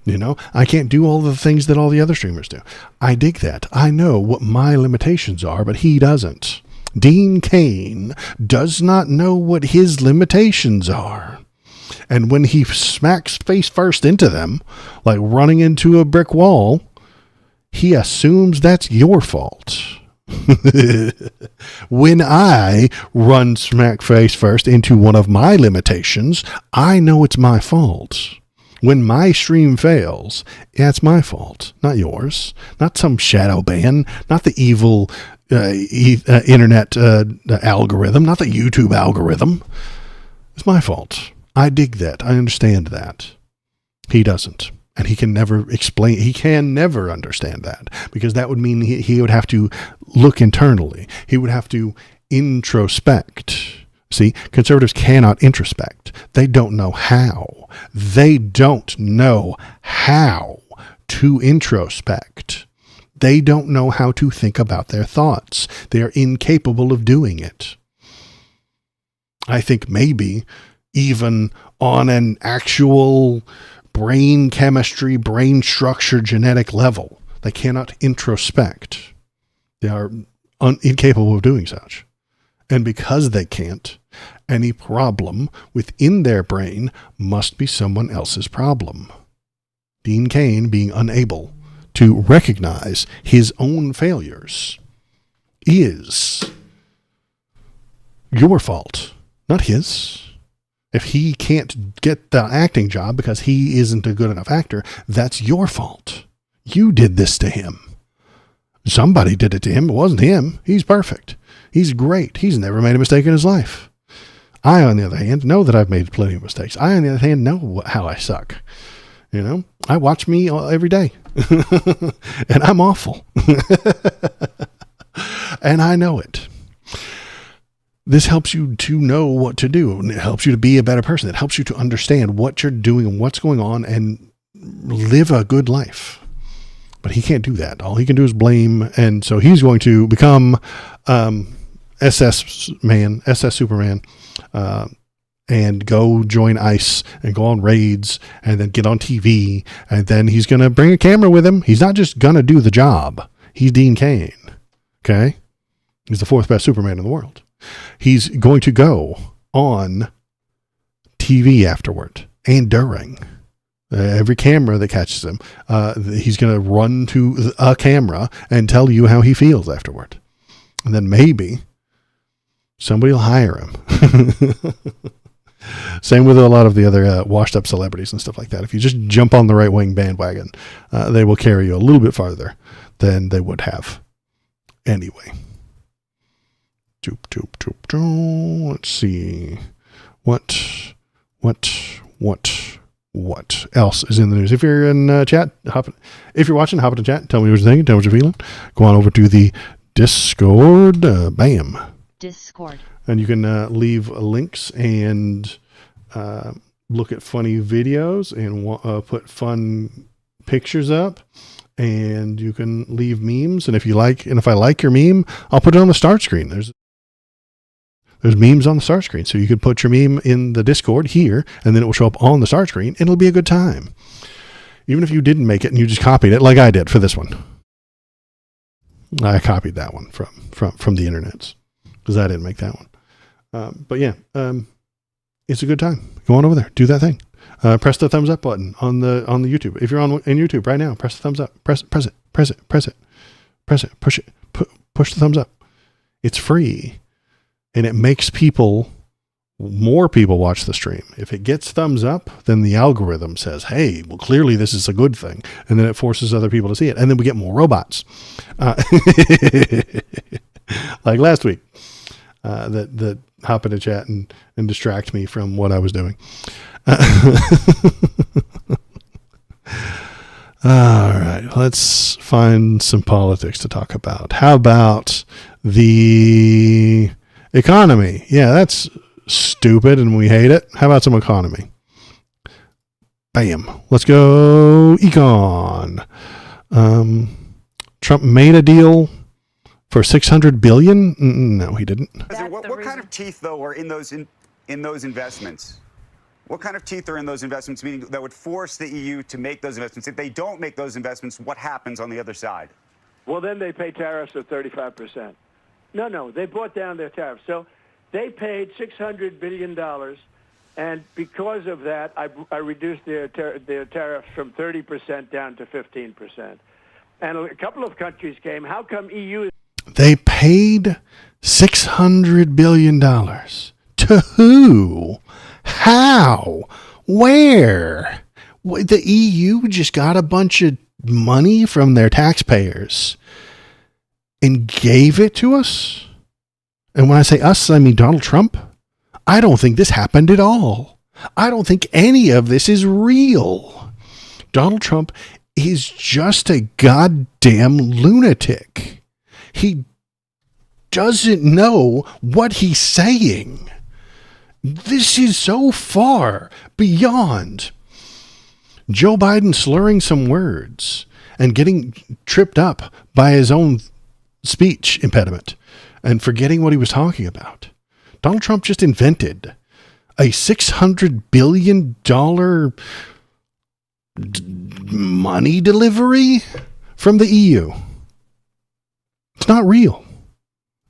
You know, I can't do all the things that all the other streamers do. I dig that. I know what my limitations are, but he doesn't. Dean Cain does not know what his limitations are. And when he smacks face first into them, like running into a brick wall, he assumes that's your fault. When I run smack face first into one of my limitations, I know it's my fault. When my stream fails, it's my fault, not yours, not some shadow ban, not the evil internet algorithm, not the YouTube algorithm. It's my fault. I dig that. I understand that. He doesn't. And he can never understand that, because that would mean he would have to look internally. He would have to introspect. See, conservatives cannot introspect. They don't know how. They don't know how to introspect. They don't know how to think about their thoughts. They are incapable of doing it. I think maybe even on an actual brain chemistry, brain structure, genetic level, they cannot introspect. They are incapable of doing such. And because they can't, any problem within their brain must be someone else's problem. Dean Cain being unable to recognize his own failures is your fault, not his. If he can't get the acting job because he isn't a good enough actor, that's your fault. You did this to him. Somebody did it to him. It wasn't him. He's perfect. He's great. He's never made a mistake in his life. I, on the other hand, know that I've made plenty of mistakes. I, on the other hand, know how I suck. You know, I watch me every day and I'm awful. And I know it. This helps you to know what to do, and it helps you to be a better person. It helps you to understand what you're doing and what's going on and live a good life. But he can't do that. All he can do is blame. And so he's going to become SS Superman, and go join ICE and go on raids and then get on TV. And then he's going to bring a camera with him. He's not just going to do the job. He's Dean Cain. Okay. He's the fourth best Superman in the world. He's going to go on TV afterward and during. Every camera that catches him, he's going to run to a camera and tell you how he feels afterward. And then maybe somebody will hire him. Same with a lot of the other washed up celebrities and stuff like that. If you just jump on the right wing bandwagon, they will carry you a little bit farther than they would have anyway. Let's see. What else is in the news? If you're in chat, if you're watching, hop into chat. Tell me what you're thinking. Tell me what you're feeling. Go on over to the Discord. Bam. Discord. And you can leave links and look at funny videos and put fun pictures up. And you can leave memes. And if I like your meme, I'll put it on the start screen. There's memes on the start screen. So you could put your meme in the Discord here, and then it will show up on the start screen, and it'll be a good time. Even if you didn't make it and you just copied it, like I did for this one. I copied that one from the internets because I didn't make that one. But yeah, it's a good time. Go on over there. Do that thing. Press the thumbs up button on the YouTube. If you're in YouTube right now, press the thumbs up. Press it. Push it. Push the thumbs up. It's free. And it makes more people watch the stream. If it gets thumbs up, then the algorithm says, hey, well, clearly this is a good thing. And then it forces other people to see it. And then we get more robots. Like last week, that hop into chat and distract me from what I was doing. All right, let's find some politics to talk about. How about the economy? Yeah, that's stupid and we hate it. How about some economy? Bam. Let's go econ. Trump made a deal for $600 billion? No, he didn't. What kind of teeth, though, are in those investments? What kind of teeth are in those investments, meaning that would force the EU to make those investments? If they don't make those investments, what happens on the other side? Well, then they pay tariffs of 35%. No, they brought down their tariffs. So they paid $600 billion, and because of that, I reduced their tariffs from 30% down to 15%. And a couple of countries came. How come EU? They paid $600 billion. To who? How? Where? The EU just got a bunch of money from their taxpayers and gave it to us? And when I say us, I mean Donald Trump. I don't think this happened at all. I don't think any of this is real. Donald Trump is just a goddamn lunatic. He doesn't know what he's saying. This is so far beyond Joe Biden slurring some words and getting tripped up by his own speech impediment and forgetting what he was talking about. Donald Trump just invented a $600 billion money delivery from the EU. It's not real.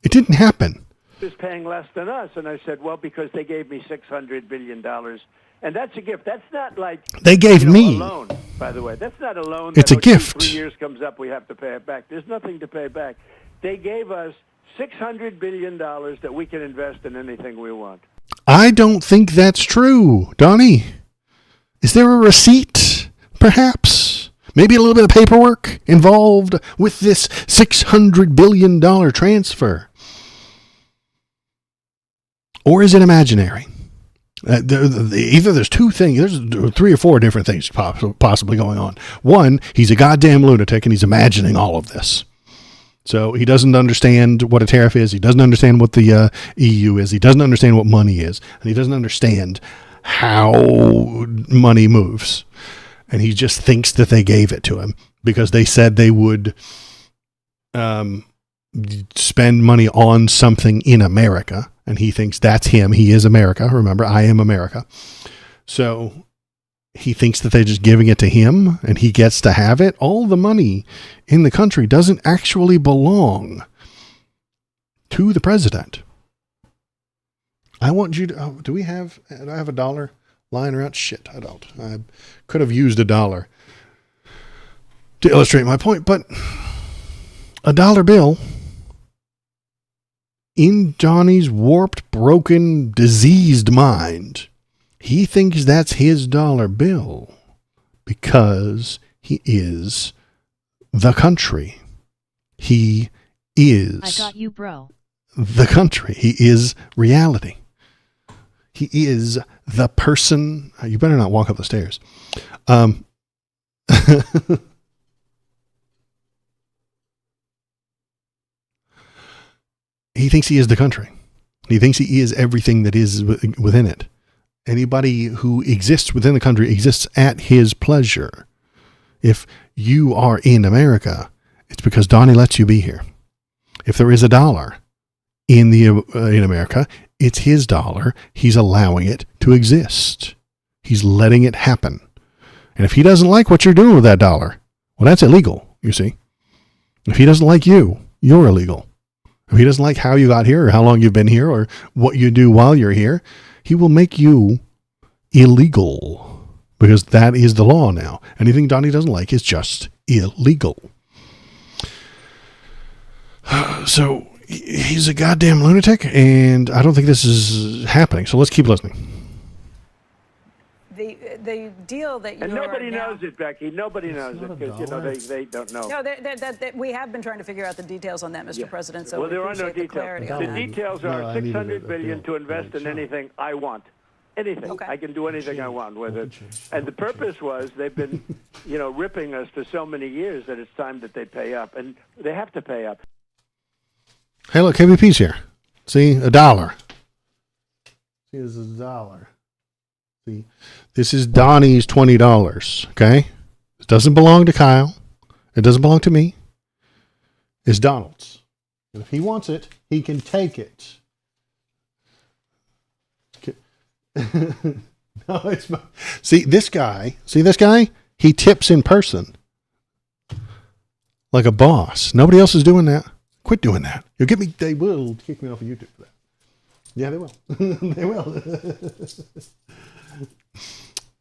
It didn't happen. Is paying less than us, and I said, well, because they gave me $600 billion, and that's a gift. That's not like they gave me a loan. By the way, that's not a loan. It's a gift. 3 years comes up, we have to pay it back. There's nothing to pay back. They gave us $600 billion that we can invest in anything we want. I don't think that's true, Donnie. Is there a receipt, perhaps? Maybe a little bit of paperwork involved with this $600 billion transfer? Or is it imaginary? Either there's two things, there's 3 or 4 different things possibly going on. One, he's a goddamn lunatic and he's imagining all of this. So he doesn't understand what a tariff is. He doesn't understand what the EU is. He doesn't understand what money is. And he doesn't understand how money moves. And he just thinks that they gave it to him because they said they would spend money on something in America. And he thinks that's him. He is America. Remember, I am America. So he thinks that they're just giving it to him and he gets to have it. All the money in the country doesn't actually belong to the president. I want you to, do I have $1 lying around? Shit, I don't. I could have used $1 to illustrate my point, but $1 bill in Johnny's warped, broken, diseased mind, he thinks that's his dollar bill because he is the country. He is I got you, bro. The country. He is reality. He is the person. You better not walk up the stairs. He thinks he is the country. He thinks he is everything that is within it. Anybody who exists within the country exists at his pleasure. If you are in America, it's because Donnie lets you be here. If there is $1 in America, it's his dollar. He's allowing it to exist. He's letting it happen. And if he doesn't like what you're doing with that $1, well, that's illegal, you see. If he doesn't like you, you're illegal. If he doesn't like how you got here or how long you've been here or what you do while you're here, he will make you illegal because that is the law now. Anything Donnie doesn't like is just illegal. So he's a goddamn lunatic, and I don't think this is happening. So let's keep listening. The deal that and nobody knows it, Becky. Nobody knows it because they don't know. No, we have been trying to figure out the details on that, Mr. President. So well, there are no details. The details are $600 billion to invest in anything I want. Anything. Okay. I can do anything I want with it. And the purpose was they've been, ripping us for so many years that it's time that they pay up, and they have to pay up. Hey, look, KVP's here. See, $1. See, this is $1. See, this is Donnie's $20. Okay, it doesn't belong to Kyle. It doesn't belong to me. It's Donald's, and if he wants it, he can take it. No, it's my, see this guy. He tips in person like a boss. Nobody else is doing that. Quit doing that. You'll get me. They will kick me off of YouTube for that. Yeah, they will. They will.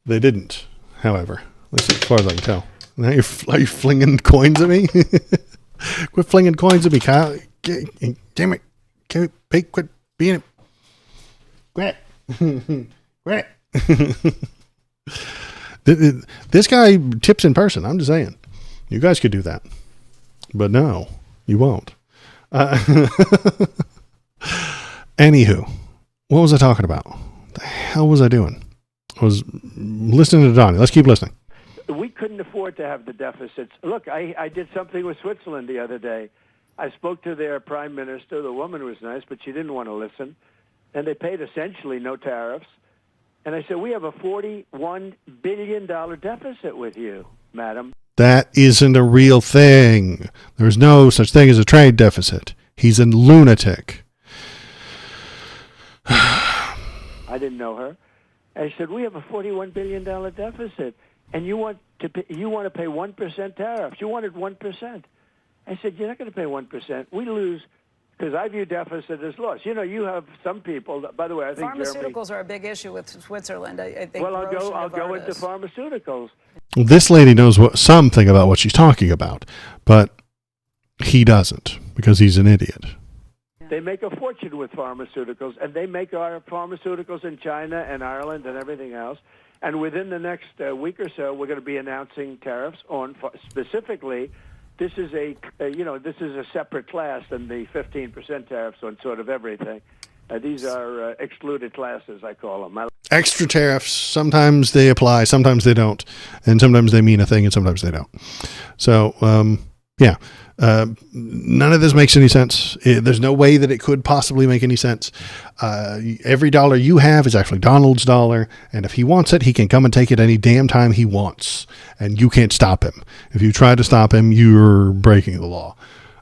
They didn't, however. At least as far as I can tell. Now are you flinging coins at me? Quit flinging coins at me, Kyle. Damn it. Quit being it. Quit. Quit. This guy tips in person. I'm just saying. You guys could do that. But no, you won't. Anywho, what was I talking about? What the hell was I doing? I was listening to Donnie. Let's keep listening. we couldn't afford to have the deficits. Look, I did something with Switzerland the other day. I spoke to their prime minister. The woman was nice, but she didn't want to listen. And they paid essentially no tariffs. And I said, we have a $41 billion deficit with you, madam. That isn't a real thing. There's no such thing as a trade deficit. He's a lunatic. I didn't know her. I said, we have a $41 billion deficit, and you want to pay 1% tariffs. You wanted 1%. I said, you're not going to pay 1%. We lose, because I view deficit as loss. You know, you have some people, by the way, I think pharmaceuticals are a big issue with Switzerland. I think. Well, I'll go into pharmaceuticals. This lady knows something about what she's talking about, but he doesn't, because he's an idiot. They make a fortune with pharmaceuticals, and they make our pharmaceuticals in China and Ireland and everything else. And within the next week or so, we're going to be announcing tariffs on specifically. This is a separate class than the 15% tariffs on sort of everything. These are excluded classes, I call them. Extra tariffs, sometimes they apply, sometimes they don't. And sometimes they mean a thing and sometimes they don't. So, none of this makes any sense. There's no way that it could possibly make any sense. Every dollar you have is actually Donald's dollar. And if he wants it, he can come and take it any damn time he wants. And you can't stop him. If you try to stop him, you're breaking the law.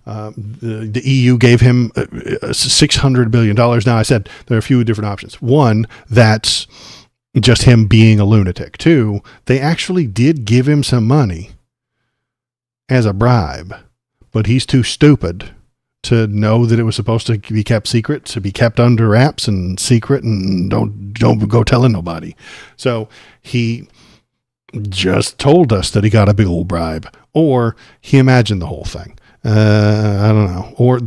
The EU gave him $600 billion. Now, I said there are a few different options. One, that's just him being a lunatic. Two, they actually did give him some money as a bribe, but he's too stupid to know that it was supposed to be kept secret, to be kept under wraps and secret, and don't go telling nobody. So he just told us that he got a big old bribe, or he imagined the whole thing. I don't know. Or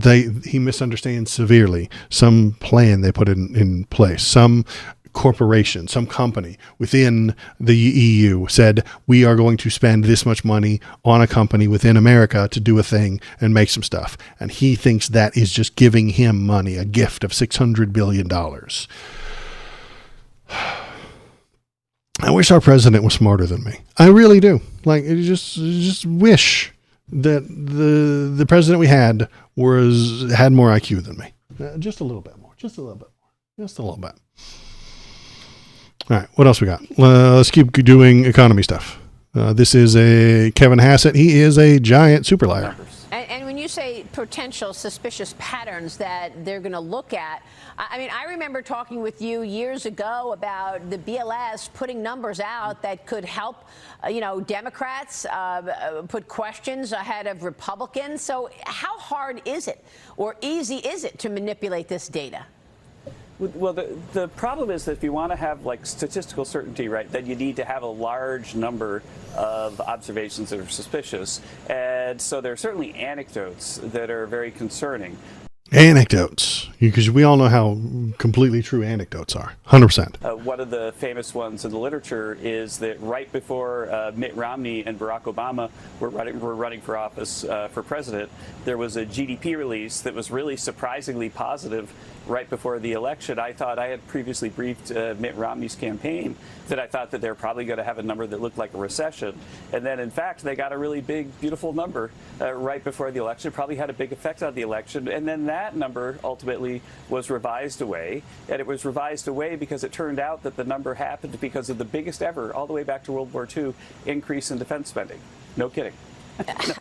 he misunderstands severely some plan they put in place. Some corporation, some company within the EU said, we are going to spend this much money on a company within America to do a thing and make some stuff. And he thinks that is just giving him money, a gift of $600 billion. I wish our president was smarter than me. I really do. Like, I just wish that the president we had had more IQ than me. Just a little bit more. Just a little bit more. Just a little bit. All right, what else we got? Let's keep doing economy stuff. This is a Kevin Hassett. He is a giant super liar. And when you say potential suspicious patterns that they're going to look at, I mean, I remember talking with you years ago about the BLS putting numbers out that could help, Democrats put questions ahead of Republicans. So how hard is it or easy is it to manipulate this data? Well, the problem is that if you want to have like statistical certainty, right, then you need to have a large number of observations that are suspicious. And so there are certainly anecdotes that are very concerning. Anecdotes, because we all know how completely true anecdotes are. 100%. One of the famous ones in the literature is that right before Mitt Romney and Barack Obama were running for office for president, there was a GDP release that was really surprisingly positive right before the election. I thought I had previously briefed Mitt Romney's campaign that I thought that they were probably going to have a number that looked like a recession. And then, in fact, they got a really big, beautiful number right before the election, probably had a big effect on the election. And then that number ultimately was revised away. And it was revised away because it turned out that the number happened because of the biggest ever, all the way back to World War II, increase in defense spending. No kidding.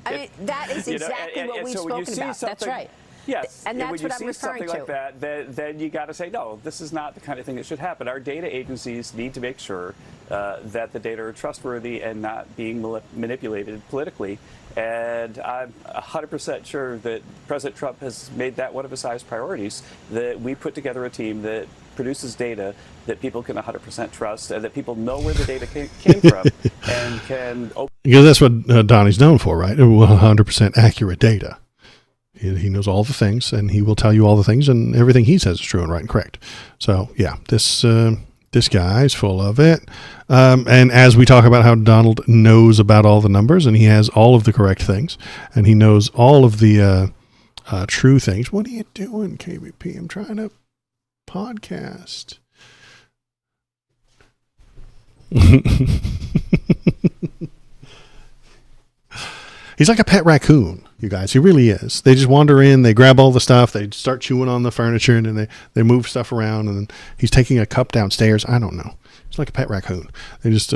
I mean, that is exactly what we've spoken about. That's right. Yes, and that's when what I'm referring to. When you see something like that, then you got to say, no, this is not the kind of thing that should happen. Our data agencies need to make sure that the data are trustworthy and not being manipulated politically. And I'm 100% sure that President Trump has made that one of his highest priorities, that we put together a team that produces data that people can 100% trust and that people know where the data came from and can open. Because that's what Donnie's known for, right? 100% accurate data. He knows all the things, and he will tell you all the things, and everything he says is true and right and correct. So, yeah, this guy's full of it. And as we talk about how Donald knows about all the numbers, and he has all of the correct things, and he knows all of the true things. What are you doing, KBP? I'm trying to podcast. He's like a pet raccoon, you guys. He really is. They just wander in, they grab all the stuff, they start chewing on the furniture, and then they move stuff around, and then he's taking a cup downstairs. I don't know. It's like a pet raccoon. They just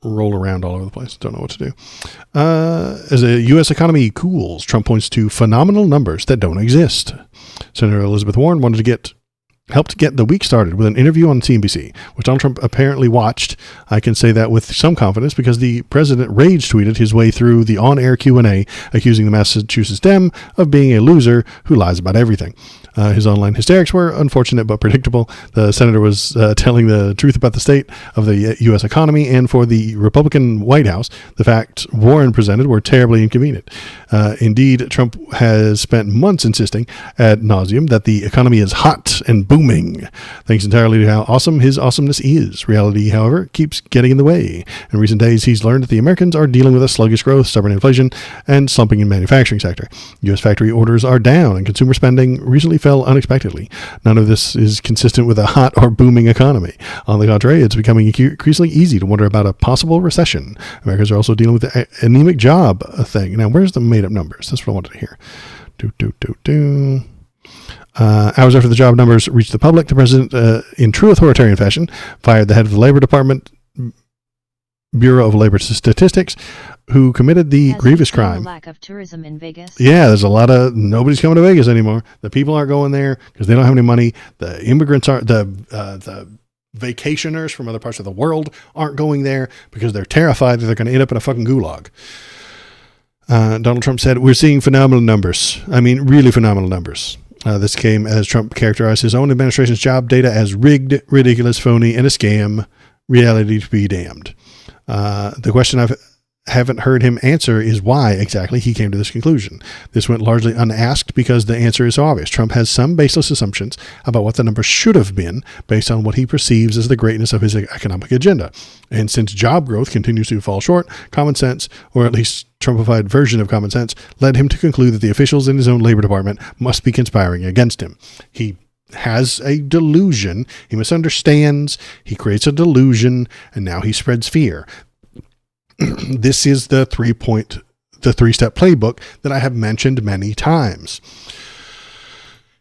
roll around all over the place. Don't know what to do. As the U.S. economy cools, Trump points to phenomenal numbers that don't exist. Senator Elizabeth Warren wanted to helped get the week started with an interview on CNBC, which Donald Trump apparently watched. I can say that with some confidence because the president rage tweeted his way through the on-air Q&A, accusing the Massachusetts Dem of being a loser who lies about everything. His online hysterics were unfortunate but predictable. The senator was telling the truth about the state of the U.S. economy, and for the Republican White House, the facts Warren presented were terribly inconvenient. Indeed, Trump has spent months insisting ad nauseum that the economy is hot and booming, thanks entirely to how awesome his awesomeness is. Reality, however, keeps getting in the way. In recent days, he's learned that the Americans are dealing with a sluggish growth, stubborn inflation, and slumping in manufacturing sector. U.S. factory orders are down, and consumer spending recently fell unexpectedly. None of this is consistent with a hot or booming economy. On the contrary, it's becoming increasingly easy to wonder about a possible recession. Americans are also dealing with the anemic job thing. Now, where's the made-up numbers? That's what I wanted to hear. Hours after the job numbers reached the public, the president, in true authoritarian fashion, fired the head of the Labor Department, Bureau of Labor Statistics, who committed the grievous crime. Lack of tourism in Vegas. Yeah, there's a lot of nobody's coming to Vegas anymore. The people aren't going there because they don't have any money. The immigrants aren't. The vacationers from other parts of the world aren't going there because they're terrified that they're going to end up in a fucking gulag. Donald Trump said, "We're seeing phenomenal numbers. I mean, really phenomenal numbers." This came as Trump characterized his own administration's job data as rigged, ridiculous, phony, and a scam. Reality to be damned. The question I haven't heard him answer is why exactly he came to this conclusion. This went largely unasked because the answer is so obvious. Trump has some baseless assumptions about what the numbers should have been based on what he perceives as the greatness of his economic agenda. And since job growth continues to fall short, common sense, or at least Trumpified version of common sense, led him to conclude that the officials in his own Labor Department must be conspiring against him. He has a delusion. He misunderstands. He creates a delusion, and now he spreads fear. This is the three-step playbook that I have mentioned many times.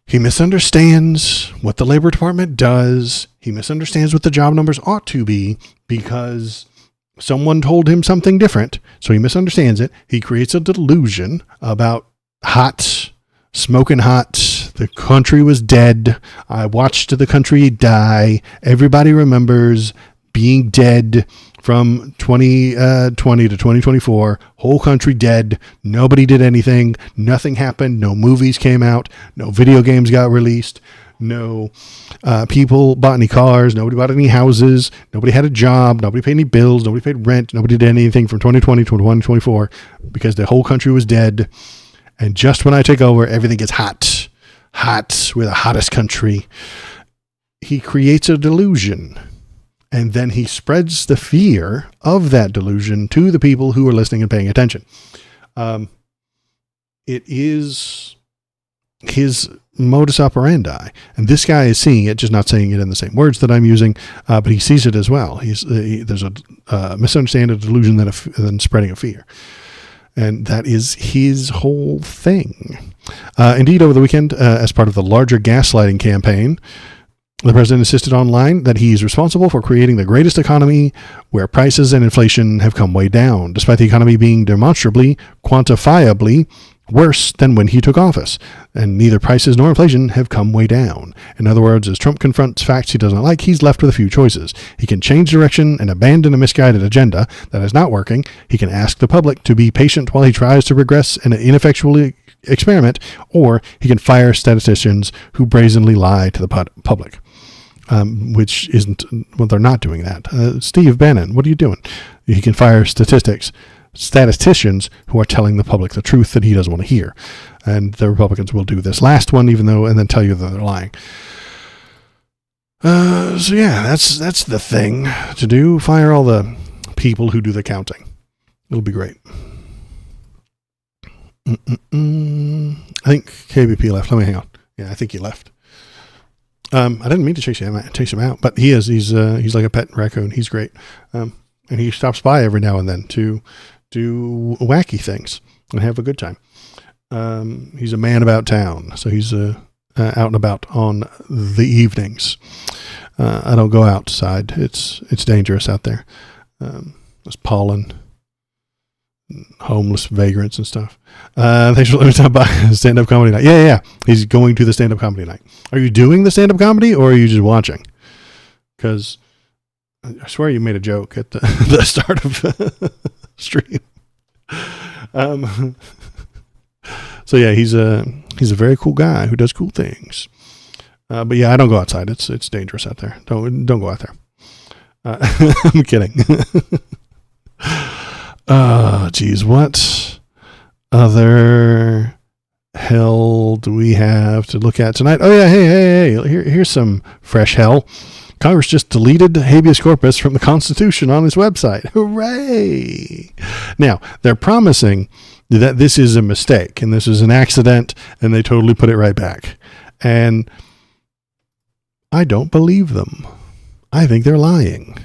He misunderstands what the Labor Department does. He misunderstands what the job numbers ought to be because someone told him something different. So he misunderstands it. He creates a delusion about smoking hot. The country was dead. I watched the country die. Everybody remembers being dead from 2020 to 2024. Whole country dead. Nobody did anything. Nothing happened. No movies came out. No video games got released. No people bought any cars. Nobody bought any houses. Nobody had a job. Nobody paid any bills. Nobody paid rent. Nobody did anything from 2020 to 2024 because the whole country was dead. And just when I take over, everything gets hot. Hot. We're the hottest country. He creates a delusion. And then he spreads the fear of that delusion to the people who are listening and paying attention. It is his modus operandi. And this guy is seeing it, just not saying it in the same words that I'm using, but he sees it as well. There's a misunderstanding, a delusion, then spreading of fear. And that is his whole thing. Indeed, over the weekend, as part of the larger gaslighting campaign, the president insisted online that he's responsible for creating the greatest economy where prices and inflation have come way down, despite the economy being demonstrably, quantifiably worse than when he took office. And neither prices nor inflation have come way down. In other words, as Trump confronts facts he doesn't like, he's left with a few choices. He can change direction and abandon a misguided agenda that is not working. He can ask the public to be patient while he tries to regress an ineffectual experiment, or he can fire statisticians who brazenly lie to the public. Which isn't, well, they're not doing that. Steve Bannon, what are you doing? He can fire statisticians who are telling the public the truth that he doesn't want to hear. And the Republicans will do this last one, and then tell you that they're lying. So yeah, that's the thing to do. Fire all the people who do the counting. It'll be great. I think KBP left. Let me hang on. Yeah, I think he left. I didn't mean to chase him out, but he's like a pet raccoon. He's great. And he stops by every now and then to do wacky things and have a good time. He's a man about town, so he's out and about on the evenings. I don't go outside. It's dangerous out there. There's pollen, homeless vagrants and stuff. Thanks for letting me stop by stand-up comedy night. Yeah. He's going to the stand-up comedy night. Are you doing the stand-up comedy or are you just watching? Because I swear you made a joke at the start of the stream. So yeah, he's a very cool guy who does cool things. But yeah, I don't go outside. It's dangerous out there. Don't go out there. I'm kidding. Geez, what other hell do we have to look at tonight? Oh yeah, hey, here's some fresh hell. Congress just deleted habeas corpus from the Constitution on its website. Hooray! Now, they're promising that this is a mistake and this is an accident, and they totally put it right back. And I don't believe them. I think they're lying.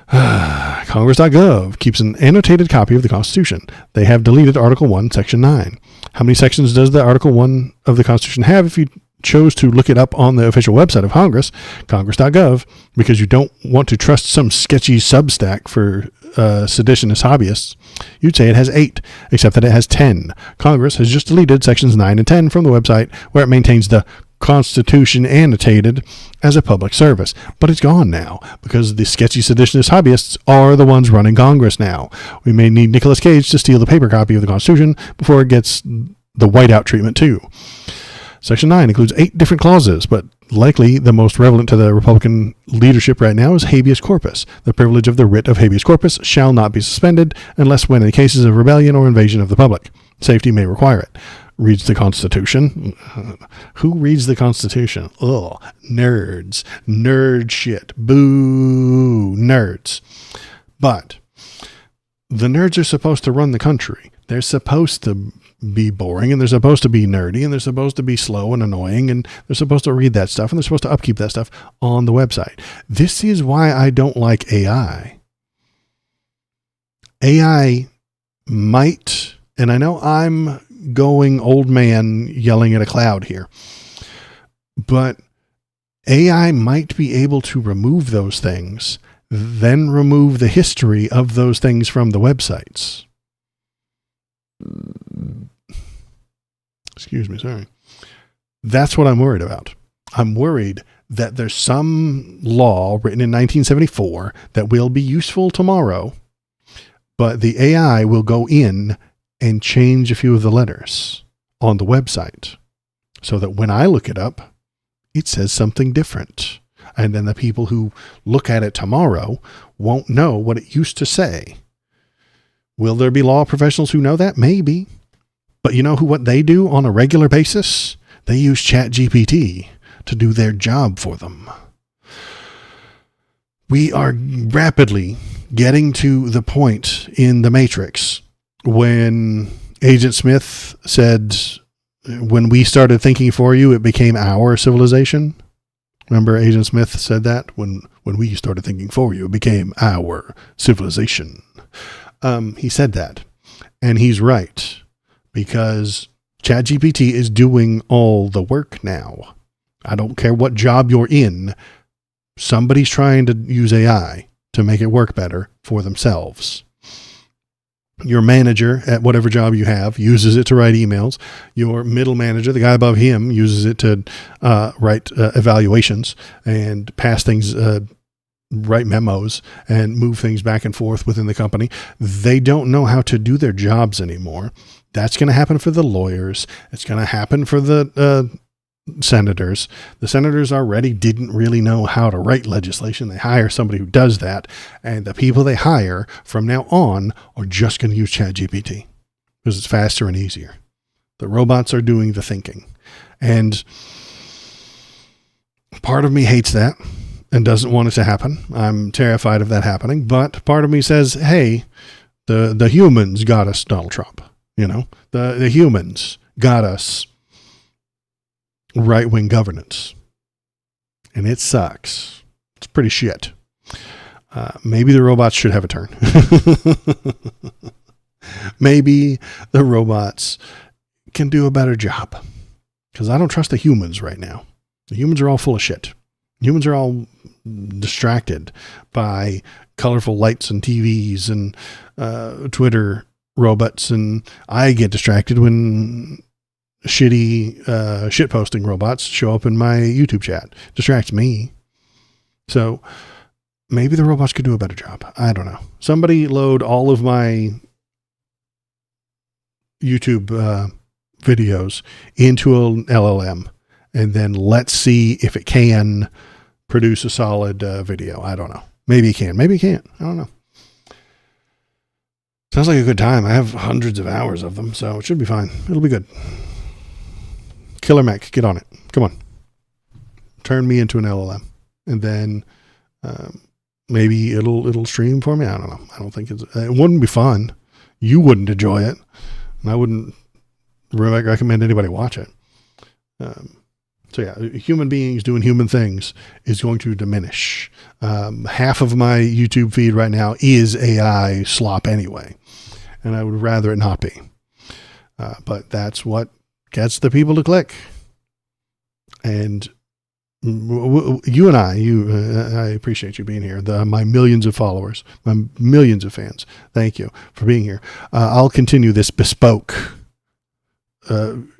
Congress.gov keeps an annotated copy of the Constitution. They have deleted Article 1, Section 9. How many sections does the Article 1 of the Constitution have? If you chose to look it up on the official website of Congress, Congress.gov, because you don't want to trust some sketchy Substack for seditionist hobbyists, you'd say it has 8, except that it has 10. Congress has just deleted sections 9 and 10 from the website where it maintains the Constitution annotated as a public service. But it's gone now because the sketchy seditionist hobbyists are the ones running Congress now. We may need Nicolas Cage to steal the paper copy of the Constitution before it gets the whiteout treatment too. Section 9 includes 8 different clauses, but likely the most relevant to the Republican leadership right now is habeas corpus. The privilege of the writ of habeas corpus shall not be suspended unless when in cases of rebellion or invasion of the public. Safety may require it. Reads the Constitution. Who reads the Constitution? Ugh, nerds. Nerd shit. Boo, nerds. But the nerds are supposed to run the country. They're supposed to be boring, and they're supposed to be nerdy, and they're supposed to be slow and annoying, and they're supposed to read that stuff, and they're supposed to upkeep that stuff on the website. This is why I don't like AI. AI might, and I know I'm going old man yelling at a cloud here, but AI might be able to remove those things, then remove the history of those things from the websites. Excuse me, sorry. That's what I'm worried about. I'm worried that there's some law written in 1974 that will be useful tomorrow, but the AI will go in and change a few of the letters on the website so that when I look it up, it says something different. And then the people who look at it tomorrow won't know what it used to say. Will there be law professionals who know that? Maybe. But you know what they do on a regular basis? They use ChatGPT to do their job for them. We are rapidly getting to the point in The Matrix when Agent Smith said, when we started thinking for you, it became our civilization. Remember Agent Smith said that? When we started thinking for you, it became our civilization. He said that, and he's right, because ChatGPT is doing all the work now. I don't care what job you're in. Somebody's trying to use AI to make it work better for themselves. Your manager at whatever job you have uses it to write emails. Your middle manager, the guy above him, uses it to write evaluations and pass things, write memos and move things back and forth within the company. They don't know how to do their jobs anymore. That's going to happen for the lawyers. It's going to happen for the senators. The senators already didn't really know how to write legislation. They hire somebody who does that. And the people they hire from now on are just going to use ChatGPT because it's faster and easier. The robots are doing the thinking. And part of me hates that and doesn't want it to happen. I'm terrified of that happening. But part of me says, hey, the humans got us Donald Trump. You know, the humans got us right-wing governance. And it sucks. It's pretty shit. Maybe the robots should have a turn. Maybe the robots can do a better job, because I don't trust the humans right now. The humans are all full of shit. Humans are all distracted by colorful lights and TVs and Twitter robots, and I get distracted when shitty shitposting robots show up in my YouTube chat. Distracts me. So maybe the robots could do a better job. I don't know. Somebody load all of my YouTube videos into an LLM, and then let's see if it can produce a solid video. I don't know. Maybe it can. Maybe it can't. I don't know. Sounds like a good time. I have hundreds of hours of them, so it should be fine. It'll be good. Killer Mac, get on it. Come on. Turn me into an LLM, and then maybe it'll stream for me. I don't know. I don't think it wouldn't be fun. You wouldn't enjoy it, and I wouldn't recommend anybody watch it. So yeah, human beings doing human things is going to diminish. Half of my YouTube feed right now is AI slop anyway, and I would rather it not be. But that's what gets the people to click. And you and I appreciate you being here. My millions of followers, my millions of fans. Thank you for being here. I'll continue this bespoke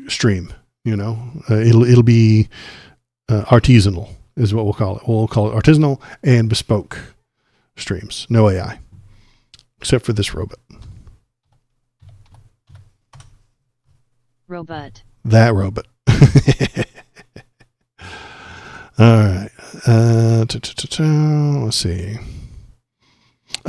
stream. You know, it'll be artisanal is what we'll call it. We'll call it artisanal and bespoke streams. No AI, except for this robot. Robot. That robot. All right. Let's see.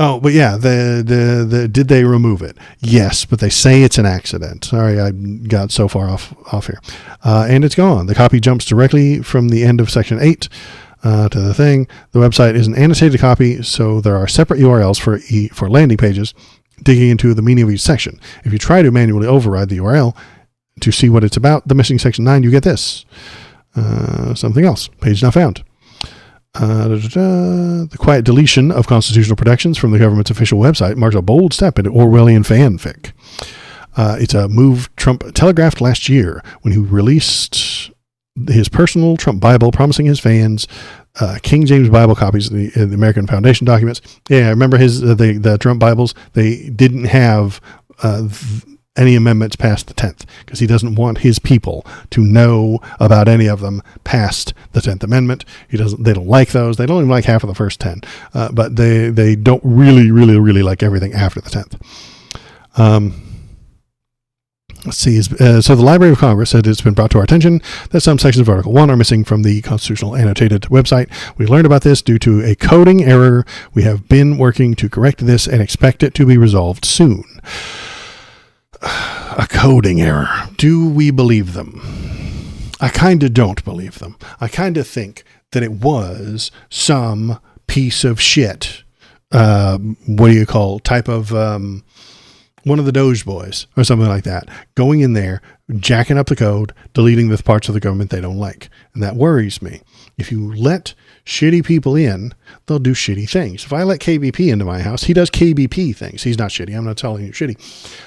Oh, but yeah, the did they remove it? Yes, but they say it's an accident. Sorry, I got so far off here. And it's gone. The copy jumps directly from the end of section 8 to the thing. The website is an annotated copy, so there are separate URLs for landing pages digging into the meaning of each section. If you try to manually override the URL to see what it's about, the missing section 9, you get this. Something else. Page not found. The quiet deletion of constitutional protections from the government's official website marks a bold step into Orwellian fanfic. It's a move Trump telegraphed last year when he released his personal Trump Bible, promising his fans King James Bible copies of the American Foundation documents. Yeah, I remember the Trump Bibles. They didn't have any amendments past the 10th, because he doesn't want his people to know about any of them past the 10th Amendment. They don't like those. They don't even like half of the first 10, but they don't really like everything after the 10th. Let's see. So the Library of Congress said it's been brought to our attention that some sections of Article 1 are missing from the Constitutional Annotated website. We learned about this due to a coding error. We have been working to correct this and expect it to be resolved soon. A coding error. Do we believe them? I kind of don't believe them. I kind of think that it was some piece of shit. What do you call type of one of the Doge boys or something like that, going in there, jacking up the code, deleting the parts of the government they don't like. And that worries me. If you let shitty people in, they'll do shitty things. If I let KBP into my house, he does KBP things. He's not shitty. I'm not telling you shitty.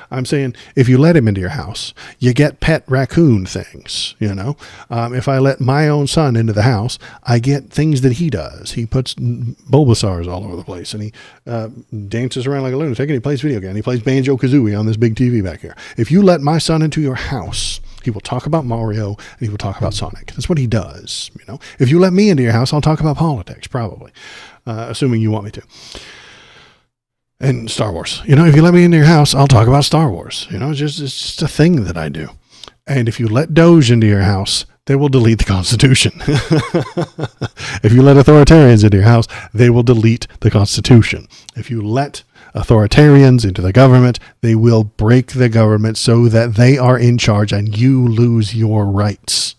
I'm saying if you let him into your house, you get pet raccoon things, you know. If I let my own son into the house, I get things that he does. He puts Bulbasaurs all over the place, and he dances around like a lunatic, and he plays video games. He plays Banjo-Kazooie on this big TV back here. If you let my son into your house, he will talk about Mario and he will talk about Sonic. That's what he does. You know, if you let me into your house, I'll talk about politics, probably, assuming you want me to. And Star Wars. You know, if you let me into your house, I'll talk about Star Wars. You know, it's just a thing that I do. And if you let Doge into your house, they will delete the Constitution. If you let authoritarians into your house, they will delete the Constitution. If you let authoritarians into the government, they will break the government so that they are in charge and you lose your rights.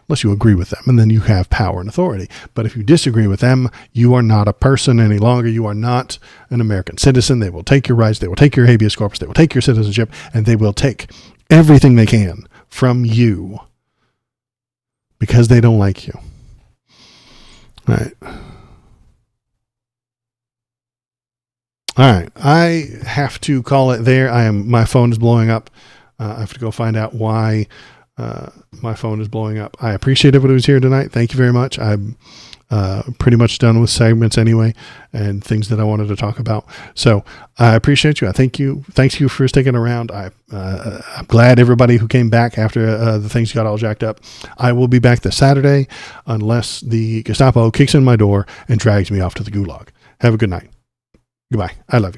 Unless you agree with them, and then you have power and authority. But if you disagree with them, you are not a person any longer. You are not an American citizen. They will take your rights. They will take your habeas corpus. They will take your citizenship, and they will take everything they can from you because they don't like you. All right. All right. I have to call it there. My phone is blowing up. I have to go find out why my phone is blowing up. I appreciate everybody who's here tonight. Thank you very much. I'm pretty much done with segments anyway and things that I wanted to talk about. So I appreciate you. I thank you. Thanks you for sticking around. I'm glad everybody who came back after the things got all jacked up. I will be back this Saturday unless the Gestapo kicks in my door and drags me off to the gulag. Have a good night. Goodbye. I love you.